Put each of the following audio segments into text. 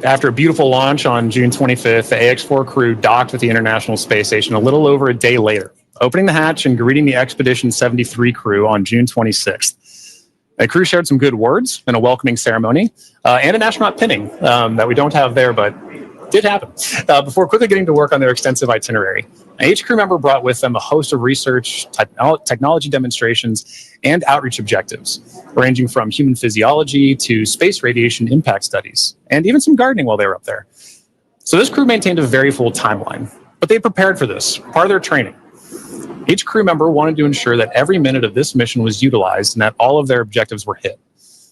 After a beautiful launch on June 25th, the AX-4 crew docked with the International Space Station a little over a day later, opening the hatch and greeting the Expedition 73 crew on June 26th. The crew shared some good words in a welcoming ceremony and an astronaut pinning that we don't have there, but did happen, before quickly getting to work on their extensive itinerary. Each crew member brought with them a host of research, technology demonstrations, and outreach objectives, ranging from human physiology to space radiation impact studies, and even some gardening while they were up there. So this crew maintained a very full timeline, but they prepared for this, part of their training. Each crew member wanted to ensure that every minute of this mission was utilized and that all of their objectives were hit.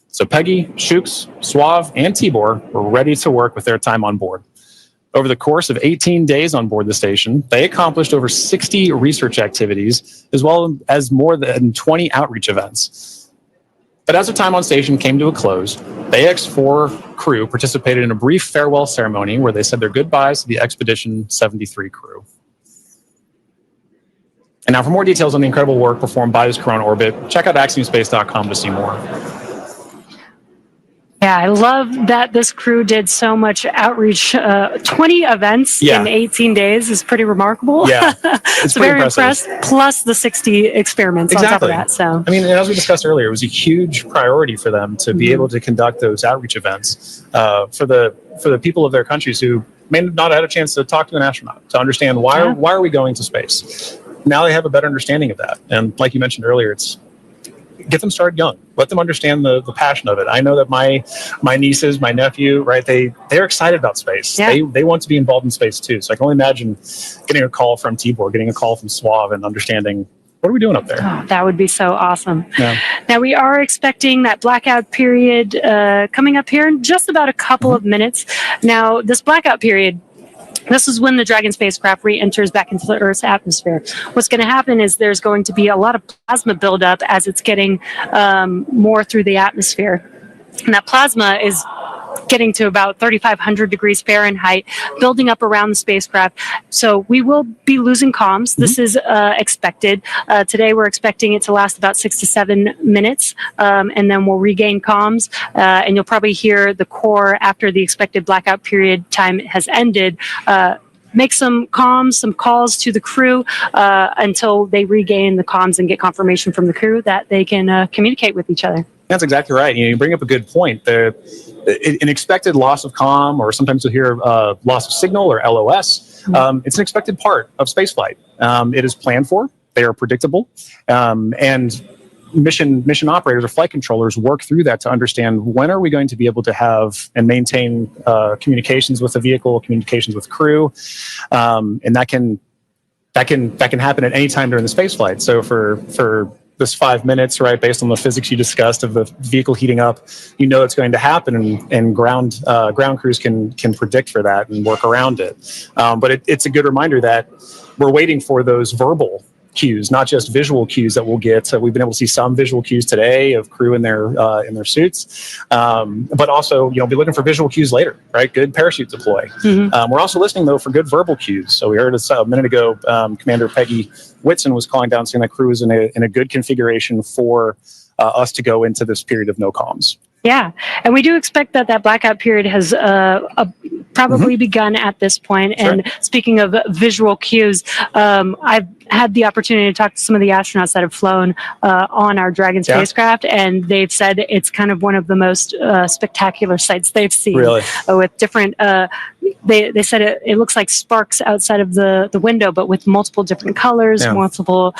So Peggy, Shooks, Suave, and Tibor were ready to work with their time on board. Over the course of 18 days on board the station, they accomplished over 60 research activities, as well as more than 20 outreach events. But as their time on station came to a close, the AX-4 crew participated in a brief farewell ceremony where they said their goodbyes to the Expedition 73 crew. And now for more details on the incredible work performed by this crew on orbit, check out axiomspace.com to see more. Yeah, I love that this crew did so much outreach. 20 events in 18 days is pretty remarkable. Yeah, it's so very impressed. Plus the 60 experiments on top of that. So I mean, and as we discussed earlier, it was a huge priority for them to be able to conduct those outreach events for the people of their countries who may not have had a chance to talk to an astronaut to understand why are we going to space. Now they have a better understanding of that, and like you mentioned earlier, it's get them started young. Let them understand the passion of it. I know that my nieces, my nephew, right, they're excited about space. Yeah. They want to be involved in space too. So I can only imagine getting a call from Tibor, getting a call from Suave, and understanding what are we doing up there. Oh, that would be so awesome. Yeah. Now we are expecting that blackout period coming up here in just about a couple of minutes. Now this blackout period, this is when the Dragon spacecraft re-enters back into the Earth's atmosphere. What's going to happen is there's going to be a lot of plasma buildup as it's getting more through the atmosphere. And that plasma is getting to about 3,500 degrees Fahrenheit, building up around the spacecraft. So we will be losing comms. This is expected. Today we're expecting it to last about 6 to 7 minutes, and then we'll regain comms. And you'll probably hear the core after the expected blackout period time has ended. Make some comms, some calls to the crew until they regain the comms and get confirmation from the crew that they can communicate with each other. That's exactly right. You bring up a good point. An expected loss of comm, or sometimes you'll hear loss of signal or LOS. It's an expected part of spaceflight. It is planned for. They are predictable, and mission operators or flight controllers work through that to understand when are we going to be able to have and maintain communications with the vehicle, communications with crew, and that can happen at any time during the spaceflight. So for this 5 minutes, right, based on the physics you discussed of the vehicle heating up, it's going to happen, and ground crews can predict for that and work around it. But it's a good reminder that we're waiting for those verbal cues, not just visual cues that we'll get. So we've been able to see some visual cues today of crew in their suits, but also be looking for visual cues later, right? Good parachute deploy. We're also listening though for good verbal cues. So we heard a minute ago, Commander Peggy Whitson was calling down saying that crew is in a good configuration for us to go into this period of no comms. Yeah, and we do expect that blackout period has probably begun at this point. And speaking of visual cues, I've had the opportunity to talk to some of the astronauts that have flown on our Dragon spacecraft, and they've said it's kind of one of the most spectacular sights they've seen. Really? With different, they said it looks like sparks outside of the window, but with multiple different colors, multiple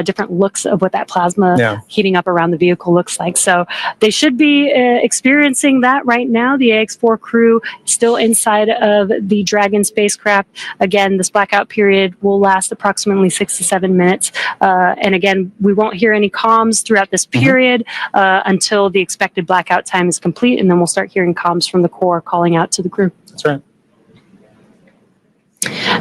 different looks of what that plasma heating up around the vehicle looks like. So they should be experiencing that right now. The AX-4 crew is still inside of the Dragon spacecraft. Again, this blackout period will last approximately 6 to 7 minutes. And again, we won't hear any comms throughout this period until the expected blackout time is complete, and then we'll start hearing comms from the core calling out to the crew. That's right.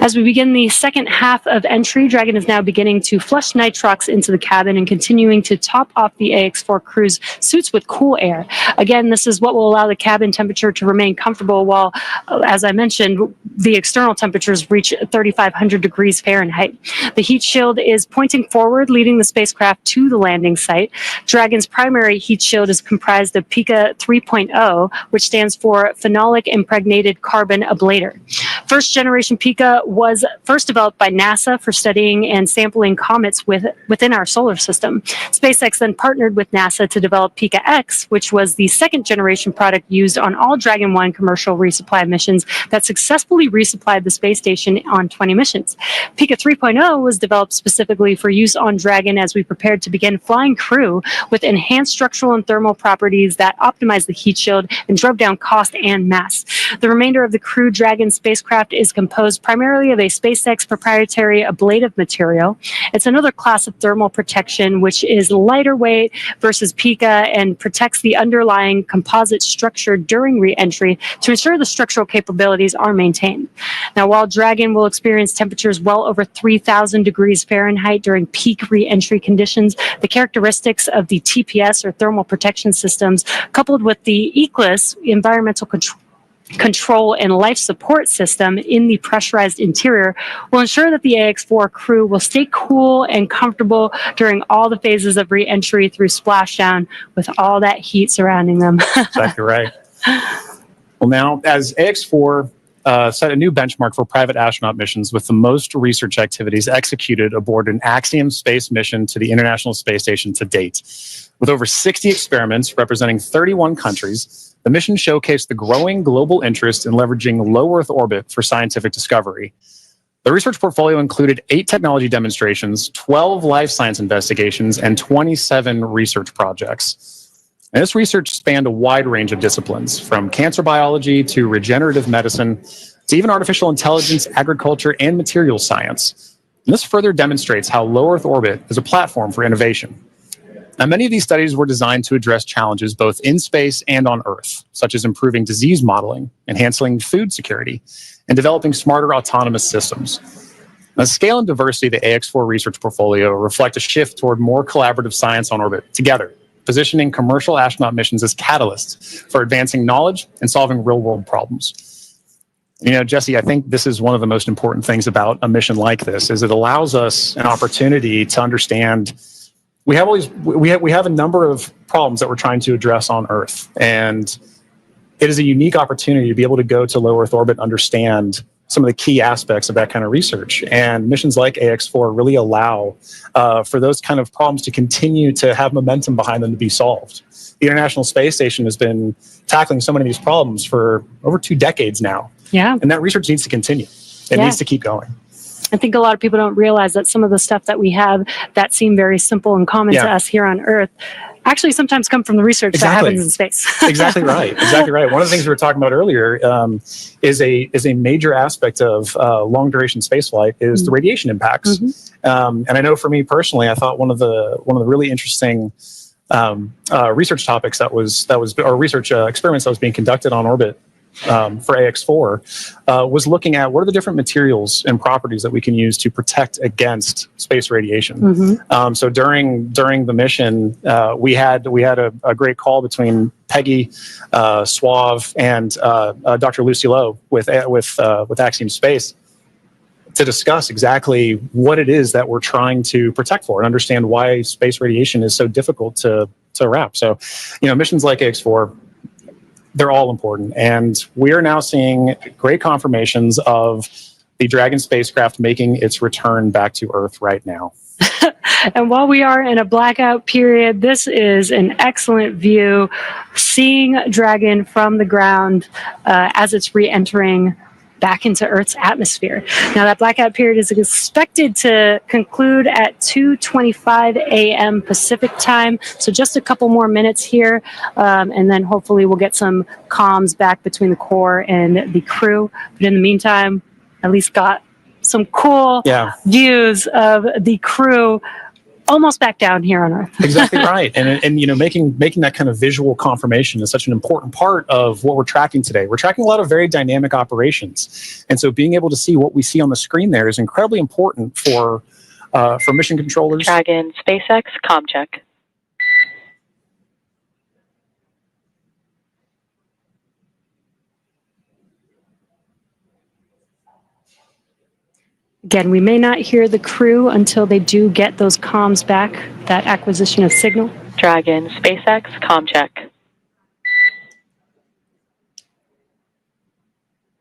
As we begin the second half of entry, Dragon is now beginning to flush nitrox into the cabin and continuing to top off the AX4 crew's suits with cool air. Again, this is what will allow the cabin temperature to remain comfortable while, as I mentioned, the external temperatures reach 3,500 degrees Fahrenheit. The heat shield is pointing forward, leading the spacecraft to the landing site. Dragon's primary heat shield is comprised of Pika 3.0, which stands for Phenolic Impregnated Carbon Ablator. First generation Pika was first developed by NASA for studying and sampling comets within our solar system. SpaceX then partnered with NASA to develop Pika X, which was the second generation product used on all Dragon 1 commercial resupply missions that successfully resupplied the space station on 20 missions. Pika 3.0 was developed specifically for use on Dragon as we prepared to begin flying crew with enhanced structural and thermal properties that optimized the heat shield and drove down cost and mass. The remainder of the Crew Dragon spacecraft is composed primarily of a SpaceX proprietary ablative material. It's another class of thermal protection which is lighter weight versus Pika and protects the underlying composite structure during re-entry to ensure the structural capabilities are maintained. Now, while Dragon will experience temperatures well over 3,000 degrees Fahrenheit during peak re-entry conditions, the characteristics of the TPS or thermal protection systems, coupled with the Egress environmental control and life support system in the pressurized interior, will ensure that the AX4 crew will stay cool and comfortable during all the phases of re-entry through splashdown with all that heat surrounding them. Exactly right. Well, now, as AX4 set a new benchmark for private astronaut missions with the most research activities executed aboard an Axiom space mission to the International Space Station to date. With over 60 experiments representing 31 countries, the mission showcased the growing global interest in leveraging low Earth orbit for scientific discovery. The research portfolio included 8 technology demonstrations, 12 life science investigations, and 27 research projects. And this research spanned a wide range of disciplines, from cancer biology to regenerative medicine to even artificial intelligence, agriculture, and materials science. And this further demonstrates how low Earth orbit is a platform for innovation. Now, many of these studies were designed to address challenges both in space and on Earth, such as improving disease modeling, enhancing food security, and developing smarter autonomous systems. Now, the scale and diversity of the AX4 research portfolio reflect a shift toward more collaborative science on orbit together, positioning commercial astronaut missions as catalysts for advancing knowledge and solving real-world problems. You know, Jesse, I think this is one of the most important things about a mission like this, is it allows us an opportunity to understand we have a number of problems that we're trying to address on Earth, and it is a unique opportunity to be able to go to low Earth orbit and understand some of the key aspects of that kind of research. And missions like AX4 really allow for those kind of problems to continue to have momentum behind them to be solved. The International Space Station has been tackling so many of these problems for over 2 decades now. Yeah. And that research needs to continue. It needs to keep going. I think a lot of people don't realize that some of the stuff that we have that seem very simple and common to us here on Earth actually sometimes come from the research that happens in space. Exactly right. Exactly right. One of the things we were talking about earlier is a major aspect of long duration spaceflight is the radiation impacts. And I know for me personally, I thought one of the really interesting research topics or research experiments that was being conducted on orbit for AX4 was looking at what are the different materials and properties that we can use to protect against space radiation. So during the mission, we had a great call between Peggy Suave and Dr. Lucy Lowe with Axiom Space to discuss exactly what it is that we're trying to protect for and understand why space radiation is so difficult to wrap. So, you know, missions like AX4, they're all important. And we are now seeing great confirmations of the Dragon spacecraft making its return back to Earth right now. And while we are in a blackout period, this is an excellent view, seeing Dragon from the ground as it's re-entering back into Earth's atmosphere. Now, that blackout period is expected to conclude at 2:25 a.m. Pacific time, so just a couple more minutes here, and then hopefully we'll get some comms back between the core and the crew. But in the meantime, at least got some cool views of the crew almost back down here on Earth. Exactly right. And you know, making that kind of visual confirmation is such an important part of what we're tracking today. We're tracking a lot of very dynamic operations. And so being able to see what we see on the screen there is incredibly important for mission controllers. Dragon, SpaceX, comm check. Again, we may not hear the crew until they do get those comms back, that acquisition of signal. Dragon, SpaceX, comm check.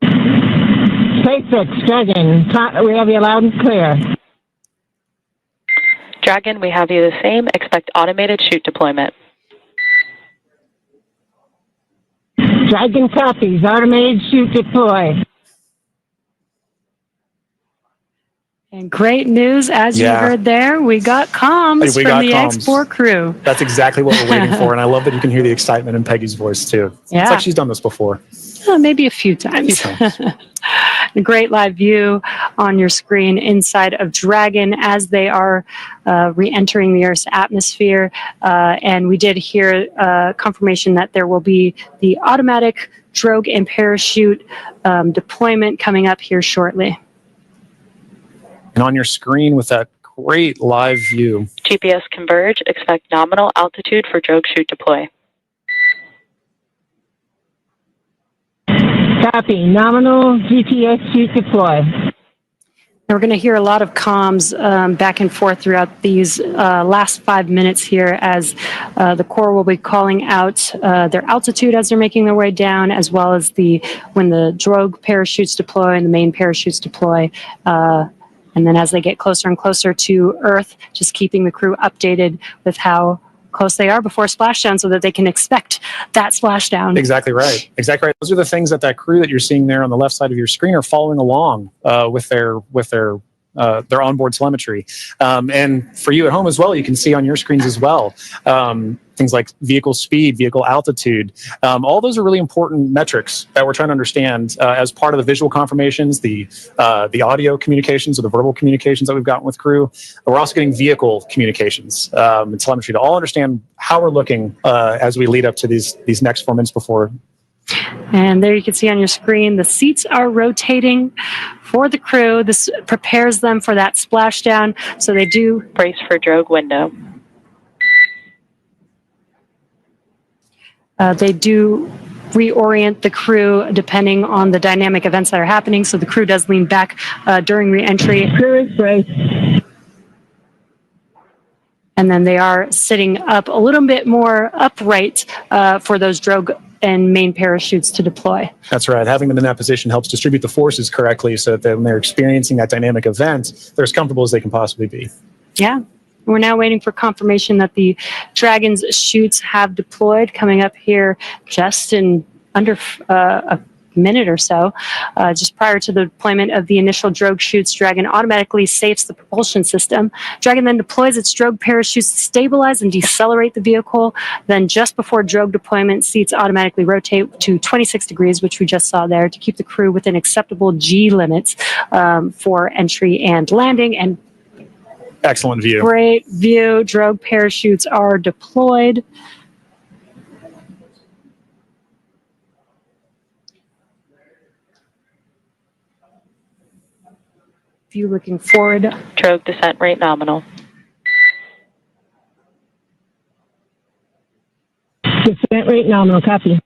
SpaceX, Dragon, we have you loud and clear. Dragon, we have you the same. Expect automated chute deployment. Dragon copies, automated chute deploy. And great news, as you heard there, we got comms from the X4 crew. That's exactly what we're waiting for, and I love that you can hear the excitement in Peggy's voice, too. Yeah. It's like she's done this before. Maybe a few times. A great live view on your screen inside of Dragon as they are re-entering the Earth's atmosphere. And we did hear confirmation that there will be the automatic drogue and parachute deployment coming up here shortly. And on your screen with that great live view. GPS converge. Expect nominal altitude for drogue chute deploy. Copy. Nominal GPS chute deploy. We're going to hear a lot of comms back and forth throughout these last 5 minutes here as the Corps will be calling out their altitude as they're making their way down, as well as when the drogue parachutes deploy and the main parachutes deploy. And then as they get closer and closer to Earth, just keeping the crew updated with how close they are before splashdown so that they can expect that splashdown. Exactly right. Exactly right. Those are the things that crew that you're seeing there on the left side of your screen are following along with their onboard telemetry. And for you at home as well, you can see on your screens as well, things like vehicle speed, vehicle altitude. All those are really important metrics that we're trying to understand as part of the visual confirmations, the audio communications or the verbal communications that we've gotten with crew. We're also getting vehicle communications and telemetry to all understand how we're looking as we lead up to these next 4 minutes before. And there you can see on your screen, the seats are rotating for the crew. This prepares them for that splashdown. So they do brace for drogue window. They do reorient the crew depending on the dynamic events that are happening. So the crew does lean back during re-entry. Crew is braced. And then they are sitting up a little bit more upright for those drogue and main parachutes to deploy. That's right. Having them in that position helps distribute the forces correctly so that when they're experiencing that dynamic event, they're as comfortable as they can possibly be. Yeah. We're now waiting for confirmation that the Dragon's chutes have deployed, coming up here just in under a minute or so. Just prior to the deployment of the initial drogue chutes, Dragon automatically safes the propulsion system. Dragon then deploys its drogue parachutes to stabilize and decelerate the vehicle. Then just before drogue deployment, seats automatically rotate to 26 degrees, which we just saw there, to keep the crew within acceptable G limits for entry and landing. And excellent view. Great view. Drogue parachutes are deployed. View looking forward. Drogue descent rate nominal. Descent rate nominal, copy.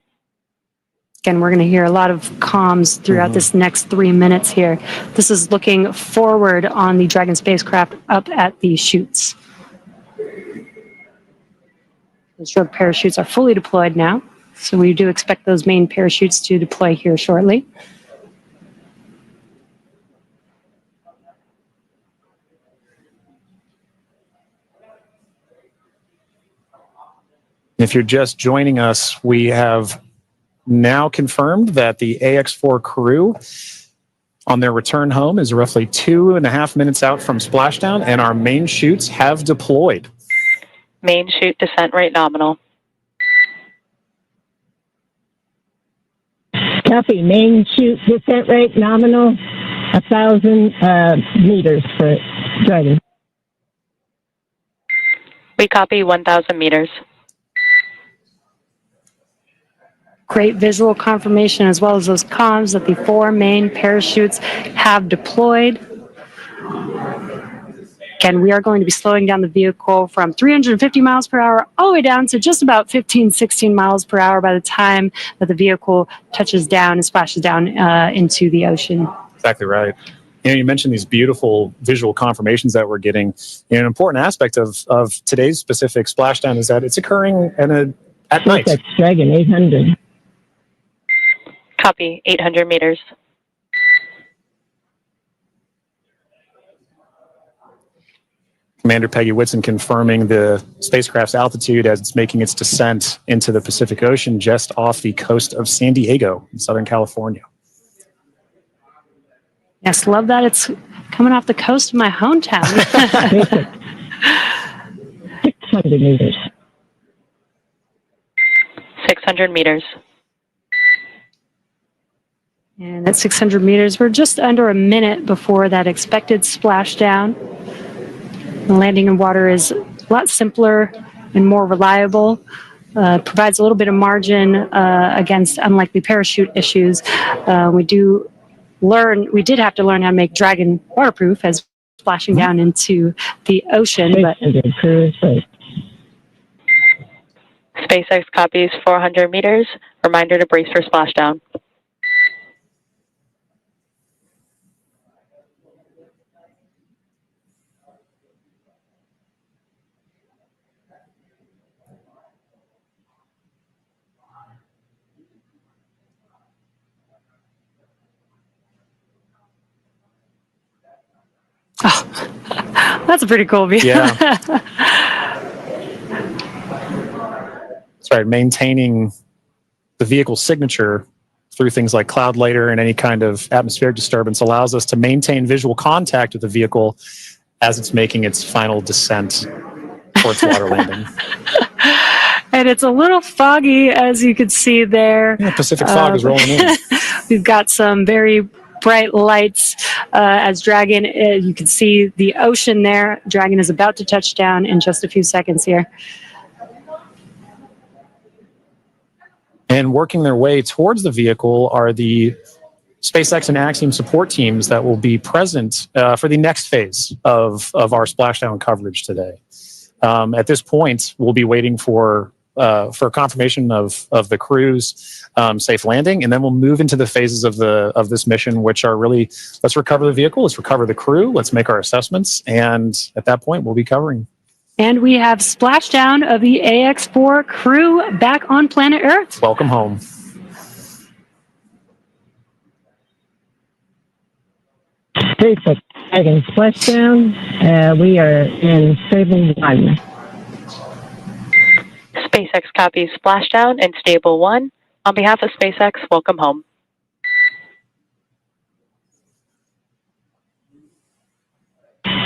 Again, we're going to hear a lot of comms throughout this next 3 minutes here. This is looking forward on the Dragon spacecraft up at the chutes. Those drogue parachutes are fully deployed now, so we do expect those main parachutes to deploy here shortly. If you're just joining us, we have now confirmed that the AX4 crew on their return home is roughly 2.5 minutes out from splashdown, and our main chutes have deployed. Main chute descent rate nominal. Copy. Main chute descent rate nominal, 1,000 meters for Dragon. We copy 1,000 meters. Great visual confirmation as well as those comms that the 4 main parachutes have deployed. Again, we are going to be slowing down the vehicle from 350 miles per hour all the way down to just about 15, 16 miles per hour by the time that the vehicle touches down and splashes down into the ocean. Exactly right. You mentioned these beautiful visual confirmations that we're getting. An important aspect of today's specific splashdown is that it's occurring at night. SpaceX Dragon 800. Copy 800 meters. Commander Peggy Whitson confirming the spacecraft's altitude as it's making its descent into the Pacific Ocean just off the coast of San Diego in Southern California. Yes, love that it's coming off the coast of my hometown. 600 meters. 600 meters. And at 600 meters, we're just under a minute before that expected splashdown. The landing in water is a lot simpler and more reliable. Provides a little bit of margin against unlikely parachute issues. We did have to learn how to make Dragon waterproof as splashing down into the ocean. But SpaceX copies 400 meters. Reminder to brace for splashdown. Oh, that's a pretty cool view. Yeah. That's right. Maintaining the vehicle's signature through things like cloud layer and any kind of atmospheric disturbance allows us to maintain visual contact with the vehicle as it's making its final descent towards water landing. And it's a little foggy, as you can see there. Yeah, Pacific fog is rolling in. We've got some very bright lights as Dragon, you can see the ocean there. Dragon is about to touch down in just a few seconds here. And working their way towards the vehicle are the SpaceX and Axiom support teams that will be present for the next phase of our splashdown coverage today. At this point, we'll be waiting for confirmation of the crew's safe landing, and then we'll move into the phases of this mission, which are really, let's recover the vehicle, let's recover the crew, let's make our assessments, and at that point, we'll be covering. And we have splashdown of the AX4 crew back on planet Earth. Welcome home. SpaceX Dragon splashdown. We are in stable 1. SpaceX copies splashdown in stable 1. On behalf of SpaceX, welcome home.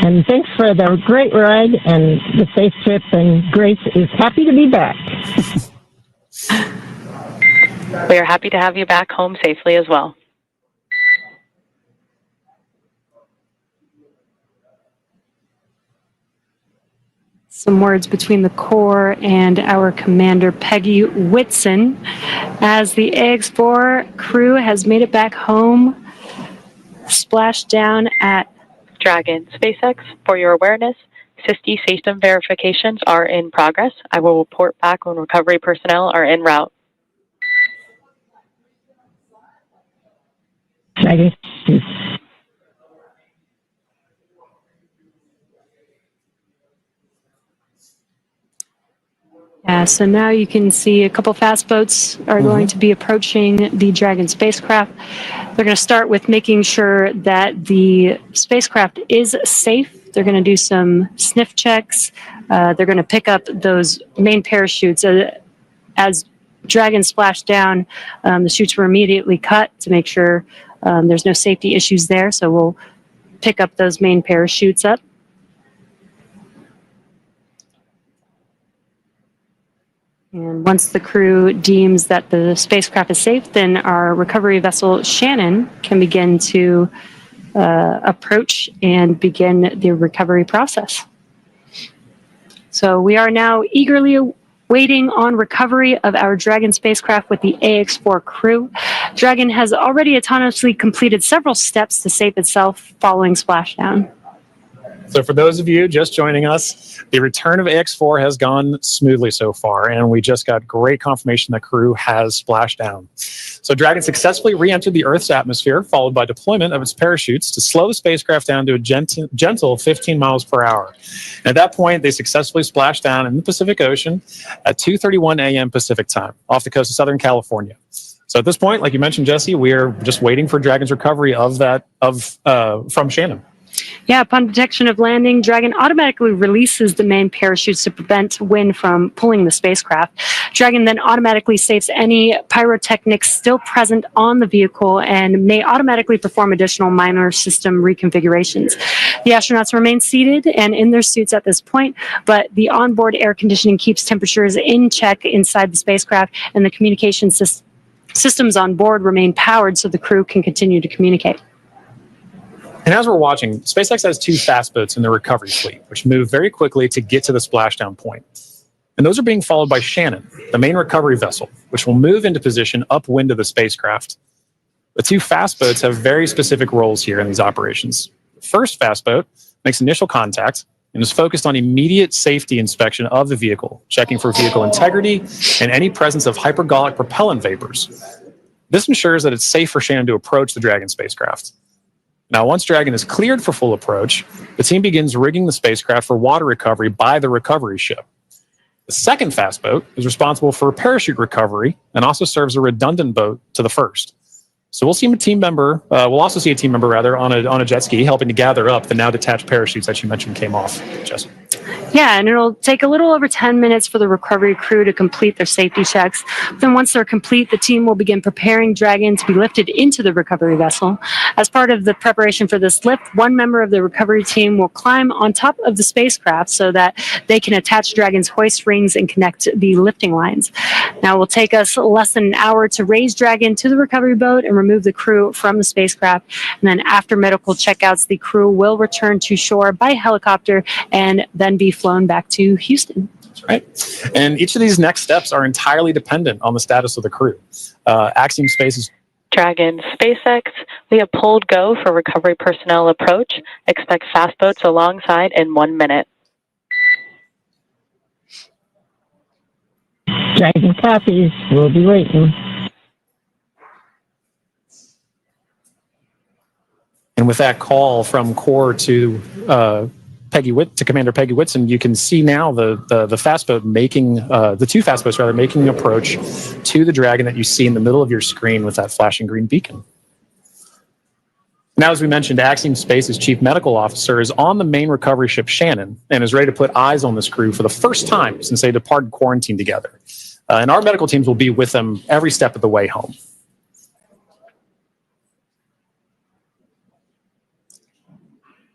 And thanks for the great ride and the safe trip, and Grace is happy to be back. We are happy to have you back home safely as well. Some words between the Corps and our commander, Peggy Whitson, as the AX4 crew has made it back home, splashed down at Dragon. SpaceX, for your awareness, SISTI system verifications are in progress. I will report back when recovery personnel are en route. Dragon. Yeah, so now you can see a couple fast boats are going to be approaching the Dragon spacecraft. They're going to start with making sure that the spacecraft is safe. They're going to do some sniff checks. They're going to pick up those main parachutes. As Dragon splashed down, the chutes were immediately cut to make sure there's no safety issues there. So we'll pick up those main parachutes up. And once the crew deems that the spacecraft is safe, then our recovery vessel, Shannon, can begin to approach and begin the recovery process. So we are now eagerly waiting on recovery of our Dragon spacecraft with the AX-4 crew. Dragon has already autonomously completed several steps to save itself following splashdown. So for those of you just joining us, the return of AX4 has gone smoothly so far, and we just got great confirmation that crew has splashed down. So Dragon successfully re-entered the Earth's atmosphere, followed by deployment of its parachutes to slow the spacecraft down to a gentle 15 miles per hour. And at that point, they successfully splashed down in the Pacific Ocean at 2:31 a.m. Pacific time, off the coast of Southern California. So at this point, like you mentioned, Jesse, we are just waiting for Dragon's recovery from Shannon. Yeah, upon detection of landing, Dragon automatically releases the main parachutes to prevent wind from pulling the spacecraft. Dragon then automatically saves any pyrotechnics still present on the vehicle and may automatically perform additional minor system reconfigurations. The astronauts remain seated and in their suits at this point, but the onboard air conditioning keeps temperatures in check inside the spacecraft, and the communication systems on board remain powered so the crew can continue to communicate. And as we're watching, SpaceX has 2 fast boats in their recovery fleet, which move very quickly to get to the splashdown point. And those are being followed by Shannon, the main recovery vessel, which will move into position upwind of the spacecraft. The 2 fast boats have very specific roles here in these operations. The first fast boat makes initial contact and is focused on immediate safety inspection of the vehicle, checking for vehicle integrity and any presence of hypergolic propellant vapors. This ensures that it's safe for Shannon to approach the Dragon spacecraft. Now, once Dragon is cleared for full approach, the team begins rigging the spacecraft for water recovery by the recovery ship. The second fast boat is responsible for parachute recovery and also serves a redundant boat to the first. So we'll see a team member. We'll also see a team member on a jet ski helping to gather up the now detached parachutes that you mentioned came off, Jess. Yeah, and it'll take a little over 10 minutes for the recovery crew to complete their safety checks. Then once they're complete, the team will begin preparing Dragon to be lifted into the recovery vessel. As part of the preparation for this lift, one member of the recovery team will climb on top of the spacecraft so that they can attach Dragon's hoist rings and connect the lifting lines. Now, it will take us less than an hour to raise Dragon to the recovery boat and remove the crew from the spacecraft. And then after medical checkouts, the crew will return to shore by helicopter and then be flown back to Houston. That's right. And each of these next steps are entirely dependent on the status of the crew. Axiom Space's Dragon SpaceX, we have pulled go for recovery personnel approach. Expect fast boats alongside in 1 minute. Dragon copies. We'll be waiting. And with that call from Core to Commander Peggy Whitson, you can see now the fast boat making the 2 fast boats making an approach to the Dragon that you see in the middle of your screen with that flashing green beacon. Now, as we mentioned, Axiom Space's Chief Medical Officer is on the main recovery ship Shannon and is ready to put eyes on this crew for the first time since they departed quarantine together. And our medical teams will be with them every step of the way home.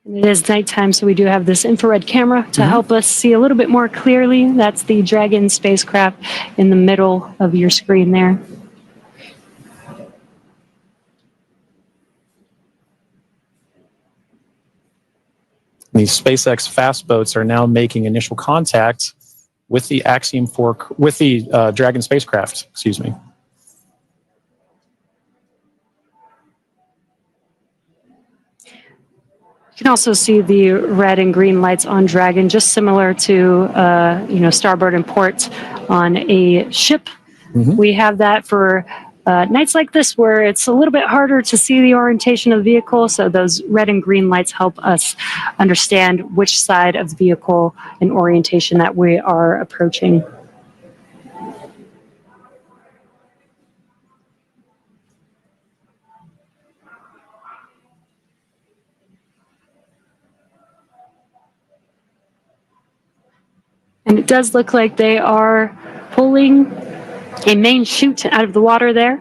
It is nighttime, so we do have this infrared camera to help us see a little bit more clearly. That's the Dragon spacecraft in the middle of your screen there. These SpaceX fast boats are now making initial contact with the Dragon spacecraft. Excuse me. You can also see the red and green lights on Dragon, just similar to starboard and port on a ship. Mm-hmm. We have that for nights like this where it's a little bit harder to see the orientation of the vehicle, so those red and green lights help us understand which side of the vehicle and orientation that we are approaching. And it does look like they are pulling a main chute out of the water there.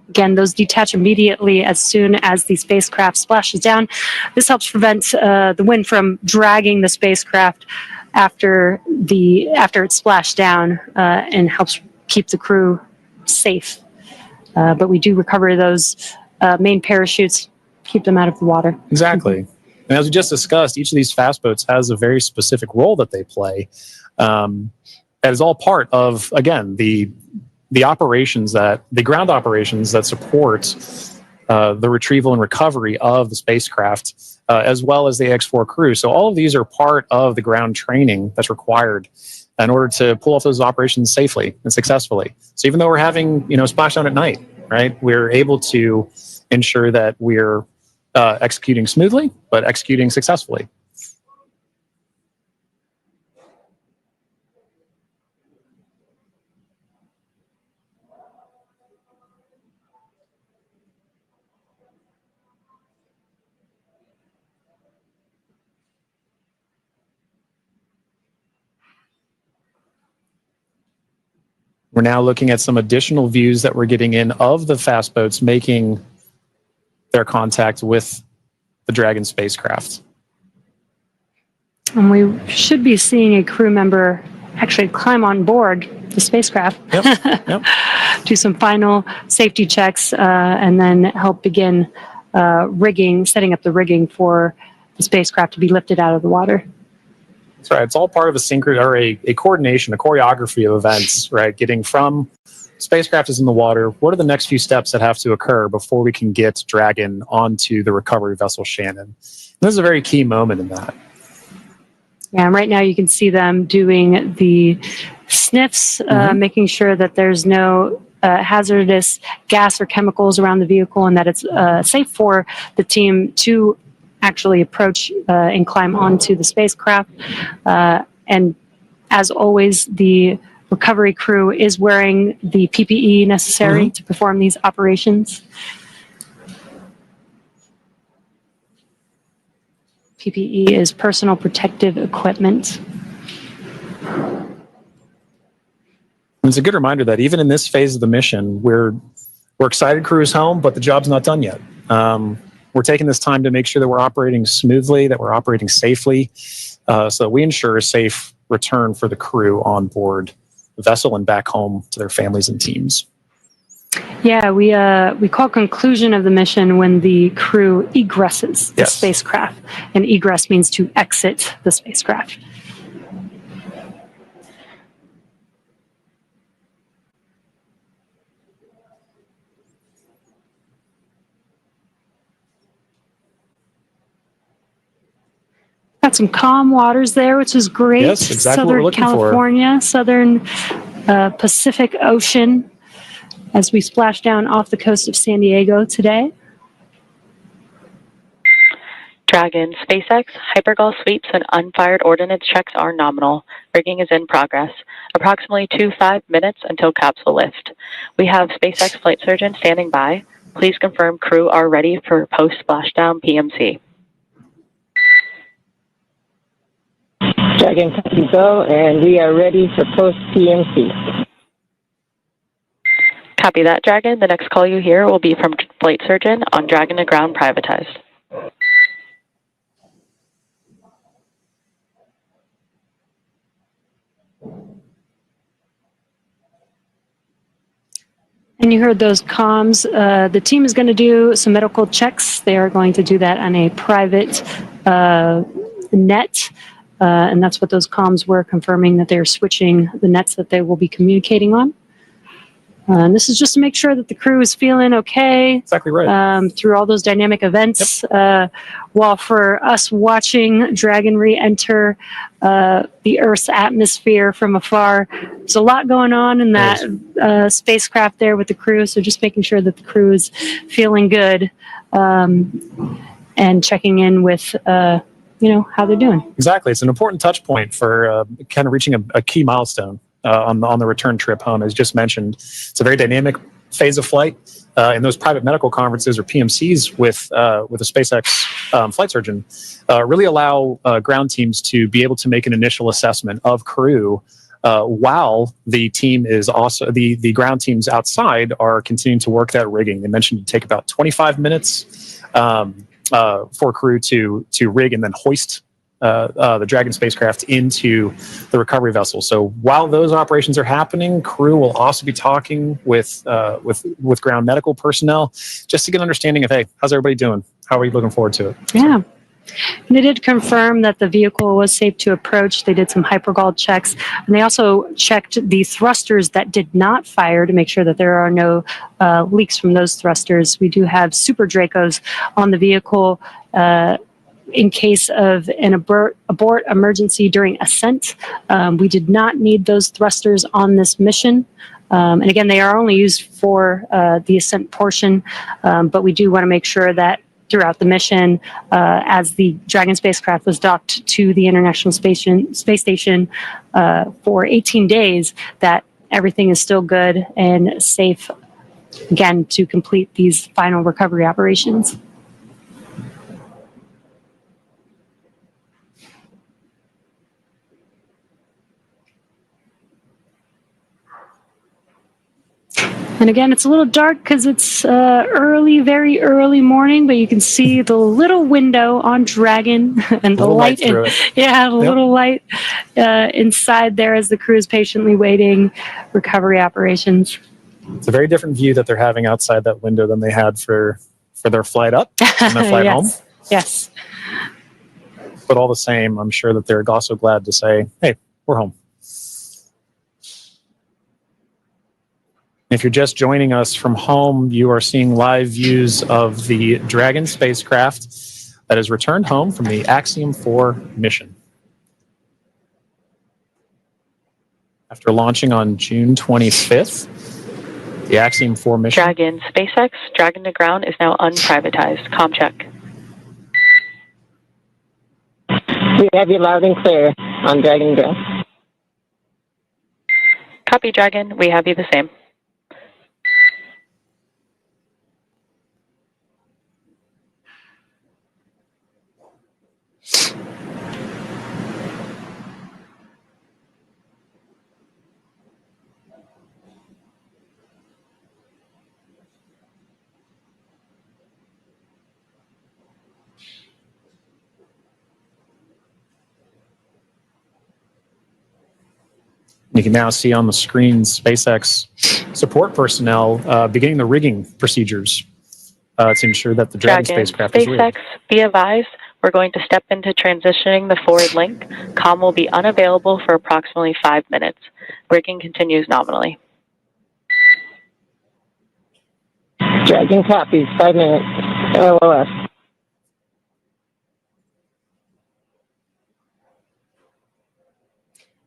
Again, those detach immediately as soon as the spacecraft splashes down. This helps prevent the wind from dragging the spacecraft after it's splashed down and helps keep the crew safe. But we do recover those main parachutes, keep them out of the water. Exactly. And as we just discussed, each of these fast boats has a very specific role that they play. That is all part of, again, the operations the ground operations that support the retrieval and recovery of the spacecraft, as well as the AX4 crew. So all of these are part of the ground training that's required in order to pull off those operations safely and successfully. So even though we're having, splashdown at night, right, we're able to ensure that we're executing smoothly, but executing successfully. We're now looking at some additional views that we're getting in of the fast boats making their contact with the Dragon spacecraft. And we should be seeing a crew member actually climb on board the spacecraft, Yep. do some final safety checks, and then help begin setting up the rigging for the spacecraft to be lifted out of the water. That's right. It's all part of a coordination, a choreography of events, right? Getting from spacecraft is in the water. What are the next few steps that have to occur before we can get Dragon onto the recovery vessel Shannon? And this is a very key moment in that. Yeah, and right now you can see them doing the sniffs, making sure that there's no hazardous gas or chemicals around the vehicle and that it's safe for the team to actually approach and climb onto the spacecraft. And as always, the recovery crew is wearing the PPE necessary to perform these operations. PPE is personal protective equipment. It's a good reminder that even in this phase of the mission, we're excited crew is home, but the job's not done yet. We're taking this time to make sure that we're operating smoothly, that we're operating safely, so that we ensure a safe return for the crew on board the vessel and back home to their families and teams. Yeah, we call conclusion of the mission when the crew egresses the spacecraft, and egress means to exit the spacecraft. Got some calm waters there, which is great. Yes, exactly what we're Southern looking California, Southern Pacific Ocean, as we splash down off the coast of San Diego today. Dragon, SpaceX, hypergol sweeps, and unfired ordnance checks are nominal. Rigging is in progress. Approximately 5 minutes until capsule lift. We have SpaceX flight surgeon standing by. Please confirm crew are ready for post-splashdown PMC. Dragon copy go, and we are ready for post-PMC. Copy that, Dragon. The next call you hear will be from flight surgeon on Dragon to ground privatized. And you heard those comms. The team is going to do some medical checks. They are going to do that on a private net. And that's what those comms were, confirming that they're switching the nets that they will be communicating on. And this is just to make sure that the crew is feeling okay. Exactly right. Through all those dynamic events. While for us watching Dragon re-enter the Earth's atmosphere from afar, there's a lot going on in that spacecraft there with the crew. So just making sure that the crew is feeling good and checking in with how they're doing. Exactly. It's an important touch point for kind of reaching a key milestone on the return trip home. As just mentioned, it's a very dynamic phase of flight. And those private medical conferences or PMCs with a SpaceX flight surgeon really allow ground teams to be able to make an initial assessment of crew while the team is also the ground teams outside are continuing to work that rigging. They mentioned it take about 25 minutes for crew to rig and then hoist the Dragon spacecraft into the recovery vessel. So while those operations are happening, crew will also be talking with ground medical personnel just to get an understanding of, hey, how's everybody doing? How are you looking forward to it? Yeah. And they did confirm that the vehicle was safe to approach. They did some hypergol checks, and they also checked the thrusters that did not fire to make sure that there are no leaks from those thrusters. We do have Super Dracos on the vehicle in case of an abort emergency during ascent. We did not need those thrusters on this mission. And again, they are only used for the ascent portion, but we do want to make sure that throughout the mission, as the Dragon spacecraft was docked to the International Space Station for 18 days, that everything is still good and safe, again, to complete these final recovery operations. And again, it's a little dark because it's very early morning, but you can see the little window on Dragon and the light. Little light inside there as the crew is patiently waiting recovery operations. It's a very different view that they're having outside that window than they had for their flight up and their flight home. Yes. But all the same, I'm sure that they're also glad to say, hey, we're home. If you're just joining us from home, you are seeing live views of the Dragon spacecraft that has returned home from the Axiom 4 mission. After launching on June 25th, the Axiom 4 mission... Dragon SpaceX, Dragon to ground is now unprivatized. Com check. We have you loud and clear on Dragon ground. Copy, Dragon. We have you the same. You can now see on the screen SpaceX support personnel beginning the rigging procedures to ensure that the Dragon spacecraft is rigged. SpaceX, be advised, we're going to step into transitioning the forward link. COM will be unavailable for approximately 5 minutes. Rigging continues nominally. Dragon copies, 5 minutes. LOS.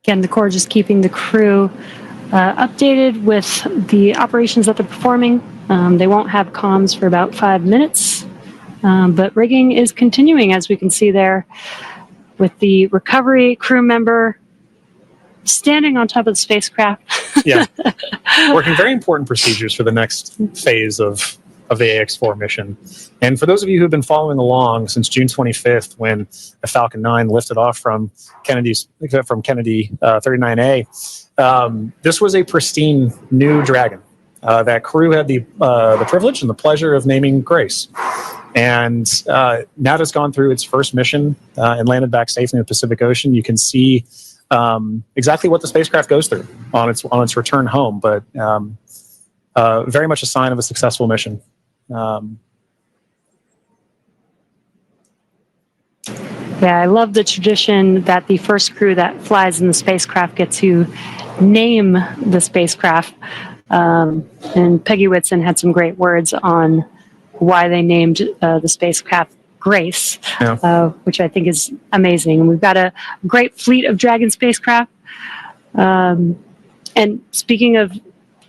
Again, the Corps just keeping the crew updated with the operations that they're performing. They won't have comms for about 5 minutes, but rigging is continuing, as we can see there, with the recovery crew member standing on top of the spacecraft. Yeah, working very important procedures for the next phase of the AX4 mission. And for those of you who've been following along since June 25th, when the Falcon 9 lifted off from Kennedy 39A, this was a pristine new Dragon. That crew had the privilege and the pleasure of naming Grace. And now that it's gone through its first mission and landed back safely in the Pacific Ocean, you can see exactly what the spacecraft goes through on its return home, but very much a sign of a successful mission. Yeah, I love the tradition that the first crew that flies in the spacecraft get to name the spacecraft. And Peggy Whitson had some great words on why they named the spacecraft Grace, which I think is amazing. And we've got a great fleet of Dragon spacecraft. And speaking of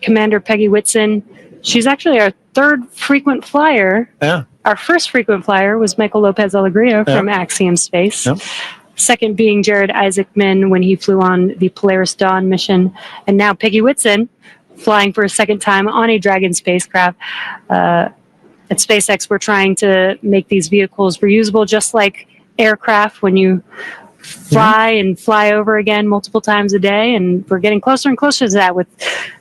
Commander Peggy Whitson, she's actually our third frequent flyer. Yeah. Our first frequent flyer was Michael Lopez Alegria from Axiom Space. Yeah. Second being Jared Isaacman when he flew on the Polaris Dawn mission. And now Peggy Whitson flying for a second time on a Dragon spacecraft. At SpaceX, we're trying to make these vehicles reusable, just like aircraft when you fly and fly over again multiple times a day. And we're getting closer and closer to that with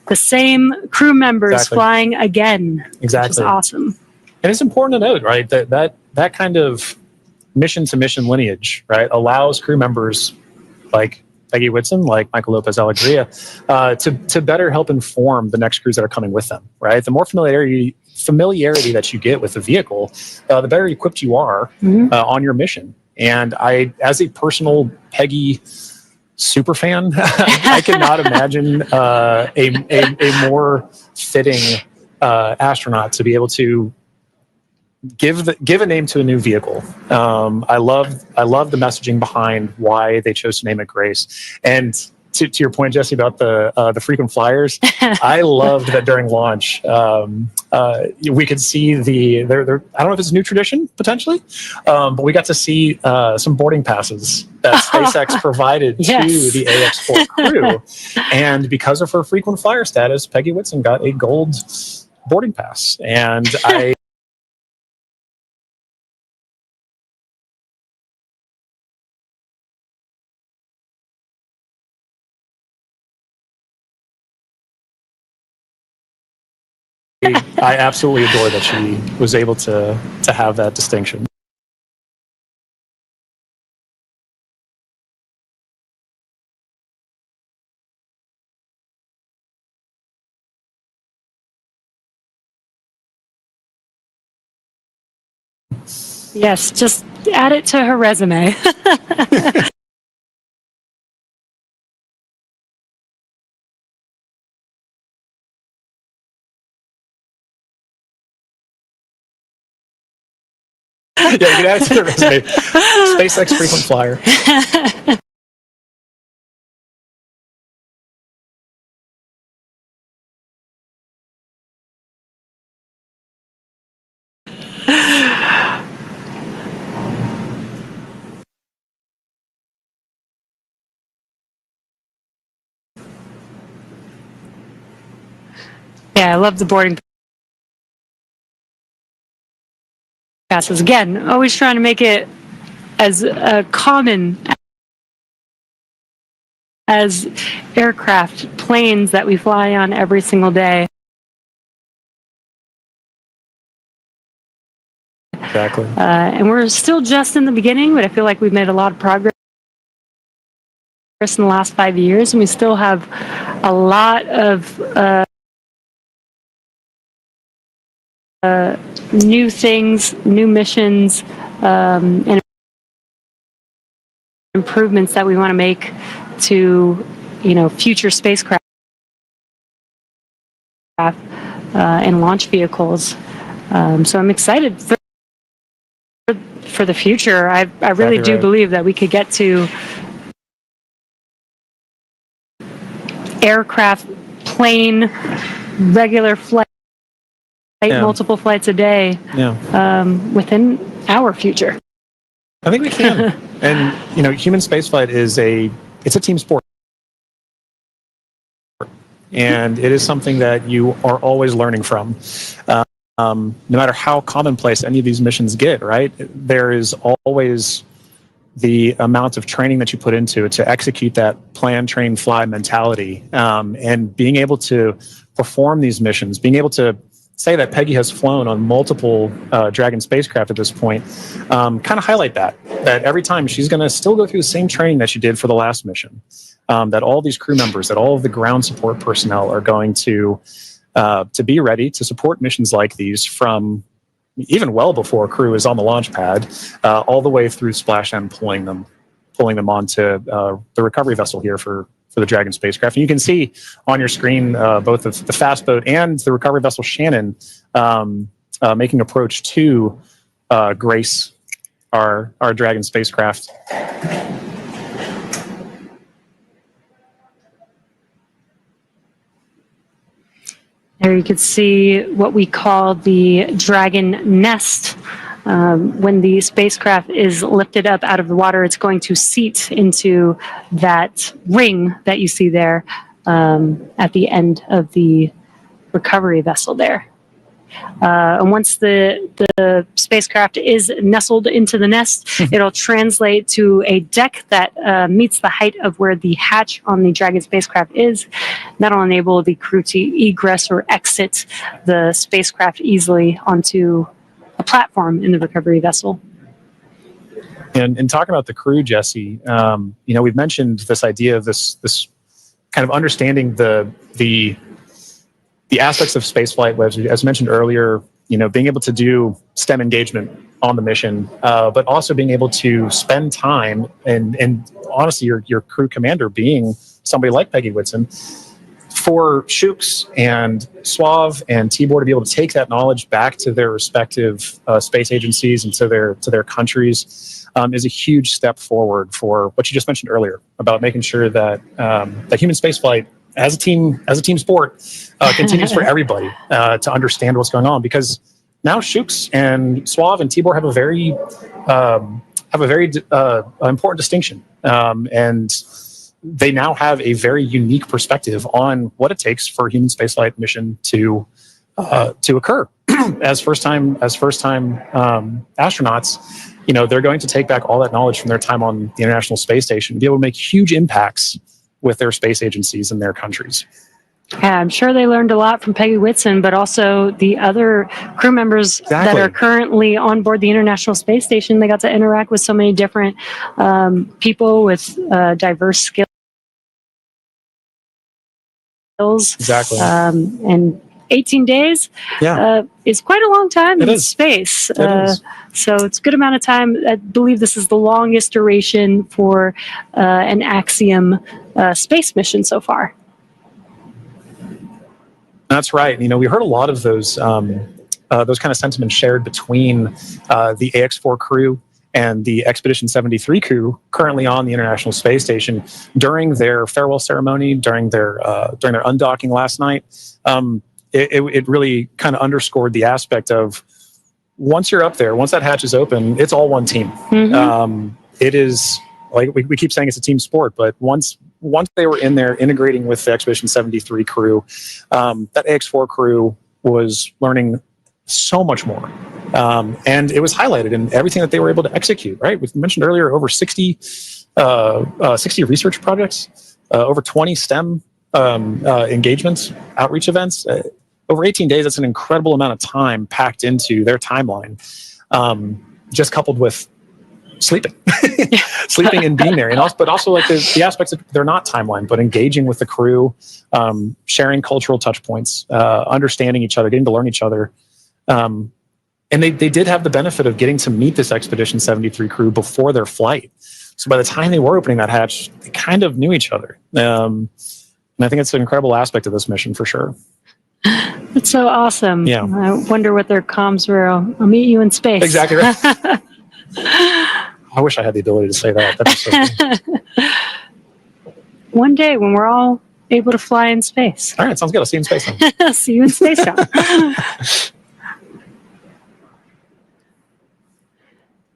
the same crew members flying again. Exactly. Which is awesome. And it's important to note, right, that kind of mission-to-mission lineage, right, allows crew members like Peggy Whitson, like Michael Lopez Alegria, to better help inform the next crews that are coming with them, right? The more familiarity familiarity that you get with the vehicle, the better equipped you are on your mission. And I, as a personal Peggy super fan, I cannot imagine a more fitting astronaut to be able to give a name to a new vehicle. I love the messaging behind why they chose to name it Grace. And to your point, Jesse, about the frequent flyers, I loved that during launch we could see I don't know if it's a new tradition potentially, but we got to see some boarding passes that SpaceX provided to the AX4 crew, and because of her frequent flyer status, Peggy Whitson got a gold boarding pass, and I. I absolutely adore that she was able to have that distinction. Yes, just add it to her resume. Yeah, you can add it to the resume. SpaceX frequent flyer. Yeah, I love the boarding passes. Again, always trying to make it as common as aircraft, planes that we fly on every single day. Exactly. And we're still just in the beginning, but I feel like we've made a lot of progress in the last 5 years, and we still have a lot of new things, new missions, and improvements that we want to make to, future spacecraft and launch vehicles. So I'm excited for the future. I really do believe that we could get to aircraft, plane, regular flight, multiple flights a day within our future. I think we can. And human spaceflight it's a team sport, and it is something that you are always learning from. No matter how commonplace any of these missions get, right? There is always the amount of training that you put into it to execute that plan, train, fly mentality, and being able to perform these missions, being able to say that Peggy has flown on multiple Dragon spacecraft at this point, kind of highlight that every time she's going to still go through the same training that she did for the last mission, that all these crew members, that all of the ground support personnel are going to be ready to support missions like these from even well before crew is on the launch pad, all the way through Splashdown, pulling them onto the recovery vessel here for the Dragon spacecraft. And you can see on your screen both the fast boat and the recovery vessel Shannon making approach to Grace, our Dragon spacecraft. There you can see what we call the Dragon nest. When the spacecraft is lifted up out of the water, it's going to seat into that ring that you see there at the end of the recovery vessel there. And once the spacecraft is nestled into the nest, it'll translate to a deck that meets the height of where the hatch on the Dragon spacecraft is. That'll enable the crew to egress or exit the spacecraft easily onto a platform in the recovery vessel. And talking about the crew, Jesse, we've mentioned this idea of this kind of understanding the the aspects of spaceflight, as mentioned earlier, being able to do STEM engagement on the mission, but also being able to spend time and honestly, your crew commander being somebody like Peggy Whitson, for Shooks and Suave and Tibor to be able to take that knowledge back to their respective space agencies and to their countries is a huge step forward for what you just mentioned earlier about making sure that that human spaceflight as a team sport continues for everybody to understand what's going on, because now Shooks and Suave and Tibor have a very important distinction, and they now have a very unique perspective on what it takes for a human spaceflight mission to occur. as first time astronauts, they're going to take back all that knowledge from their time on the International Space Station and be able to make huge impacts with their space agencies in their countries. Yeah, I'm sure they learned a lot from Peggy Whitson, but also the other crew members that are currently on board the International Space Station. They got to interact with so many different people with diverse skills. Exactly. And 18 days is quite a long time in space. So it's a good amount of time. I believe this is the longest duration for an Axiom space mission so far. That's right. We heard a lot of those kind of sentiments shared between the AX-4 crew and the Expedition 73 crew currently on the International Space Station during their farewell ceremony, during their undocking last night. It really kind of underscored the aspect of once you're up there, once that hatch is open, it's all one team. Mm-hmm. It is like we keep saying it's a team sport, but once they were in there integrating with the Expedition 73 crew, that AX-4 crew was learning so much more. And it was highlighted in everything that they were able to execute, right? We mentioned earlier over 60 research projects, over 20 STEM engagements, outreach events. Over 18 days, that's an incredible amount of time packed into their timeline, just coupled with sleeping and being there, but also like the aspects that they're not timeline, but engaging with the crew, sharing cultural touch points, understanding each other, getting to learn each other. And they did have the benefit of getting to meet this Expedition 73 crew before their flight. So by the time they were opening that hatch, they kind of knew each other. And I think it's an incredible aspect of this mission for sure. It's so awesome. Yeah. I wonder what their comms were. I'll meet you in space. Exactly right. I wish I had the ability to say that. That'd be so cool. One day when we're all able to fly in space. All right, sounds good. I'll see you in space then. See you in Splashdown.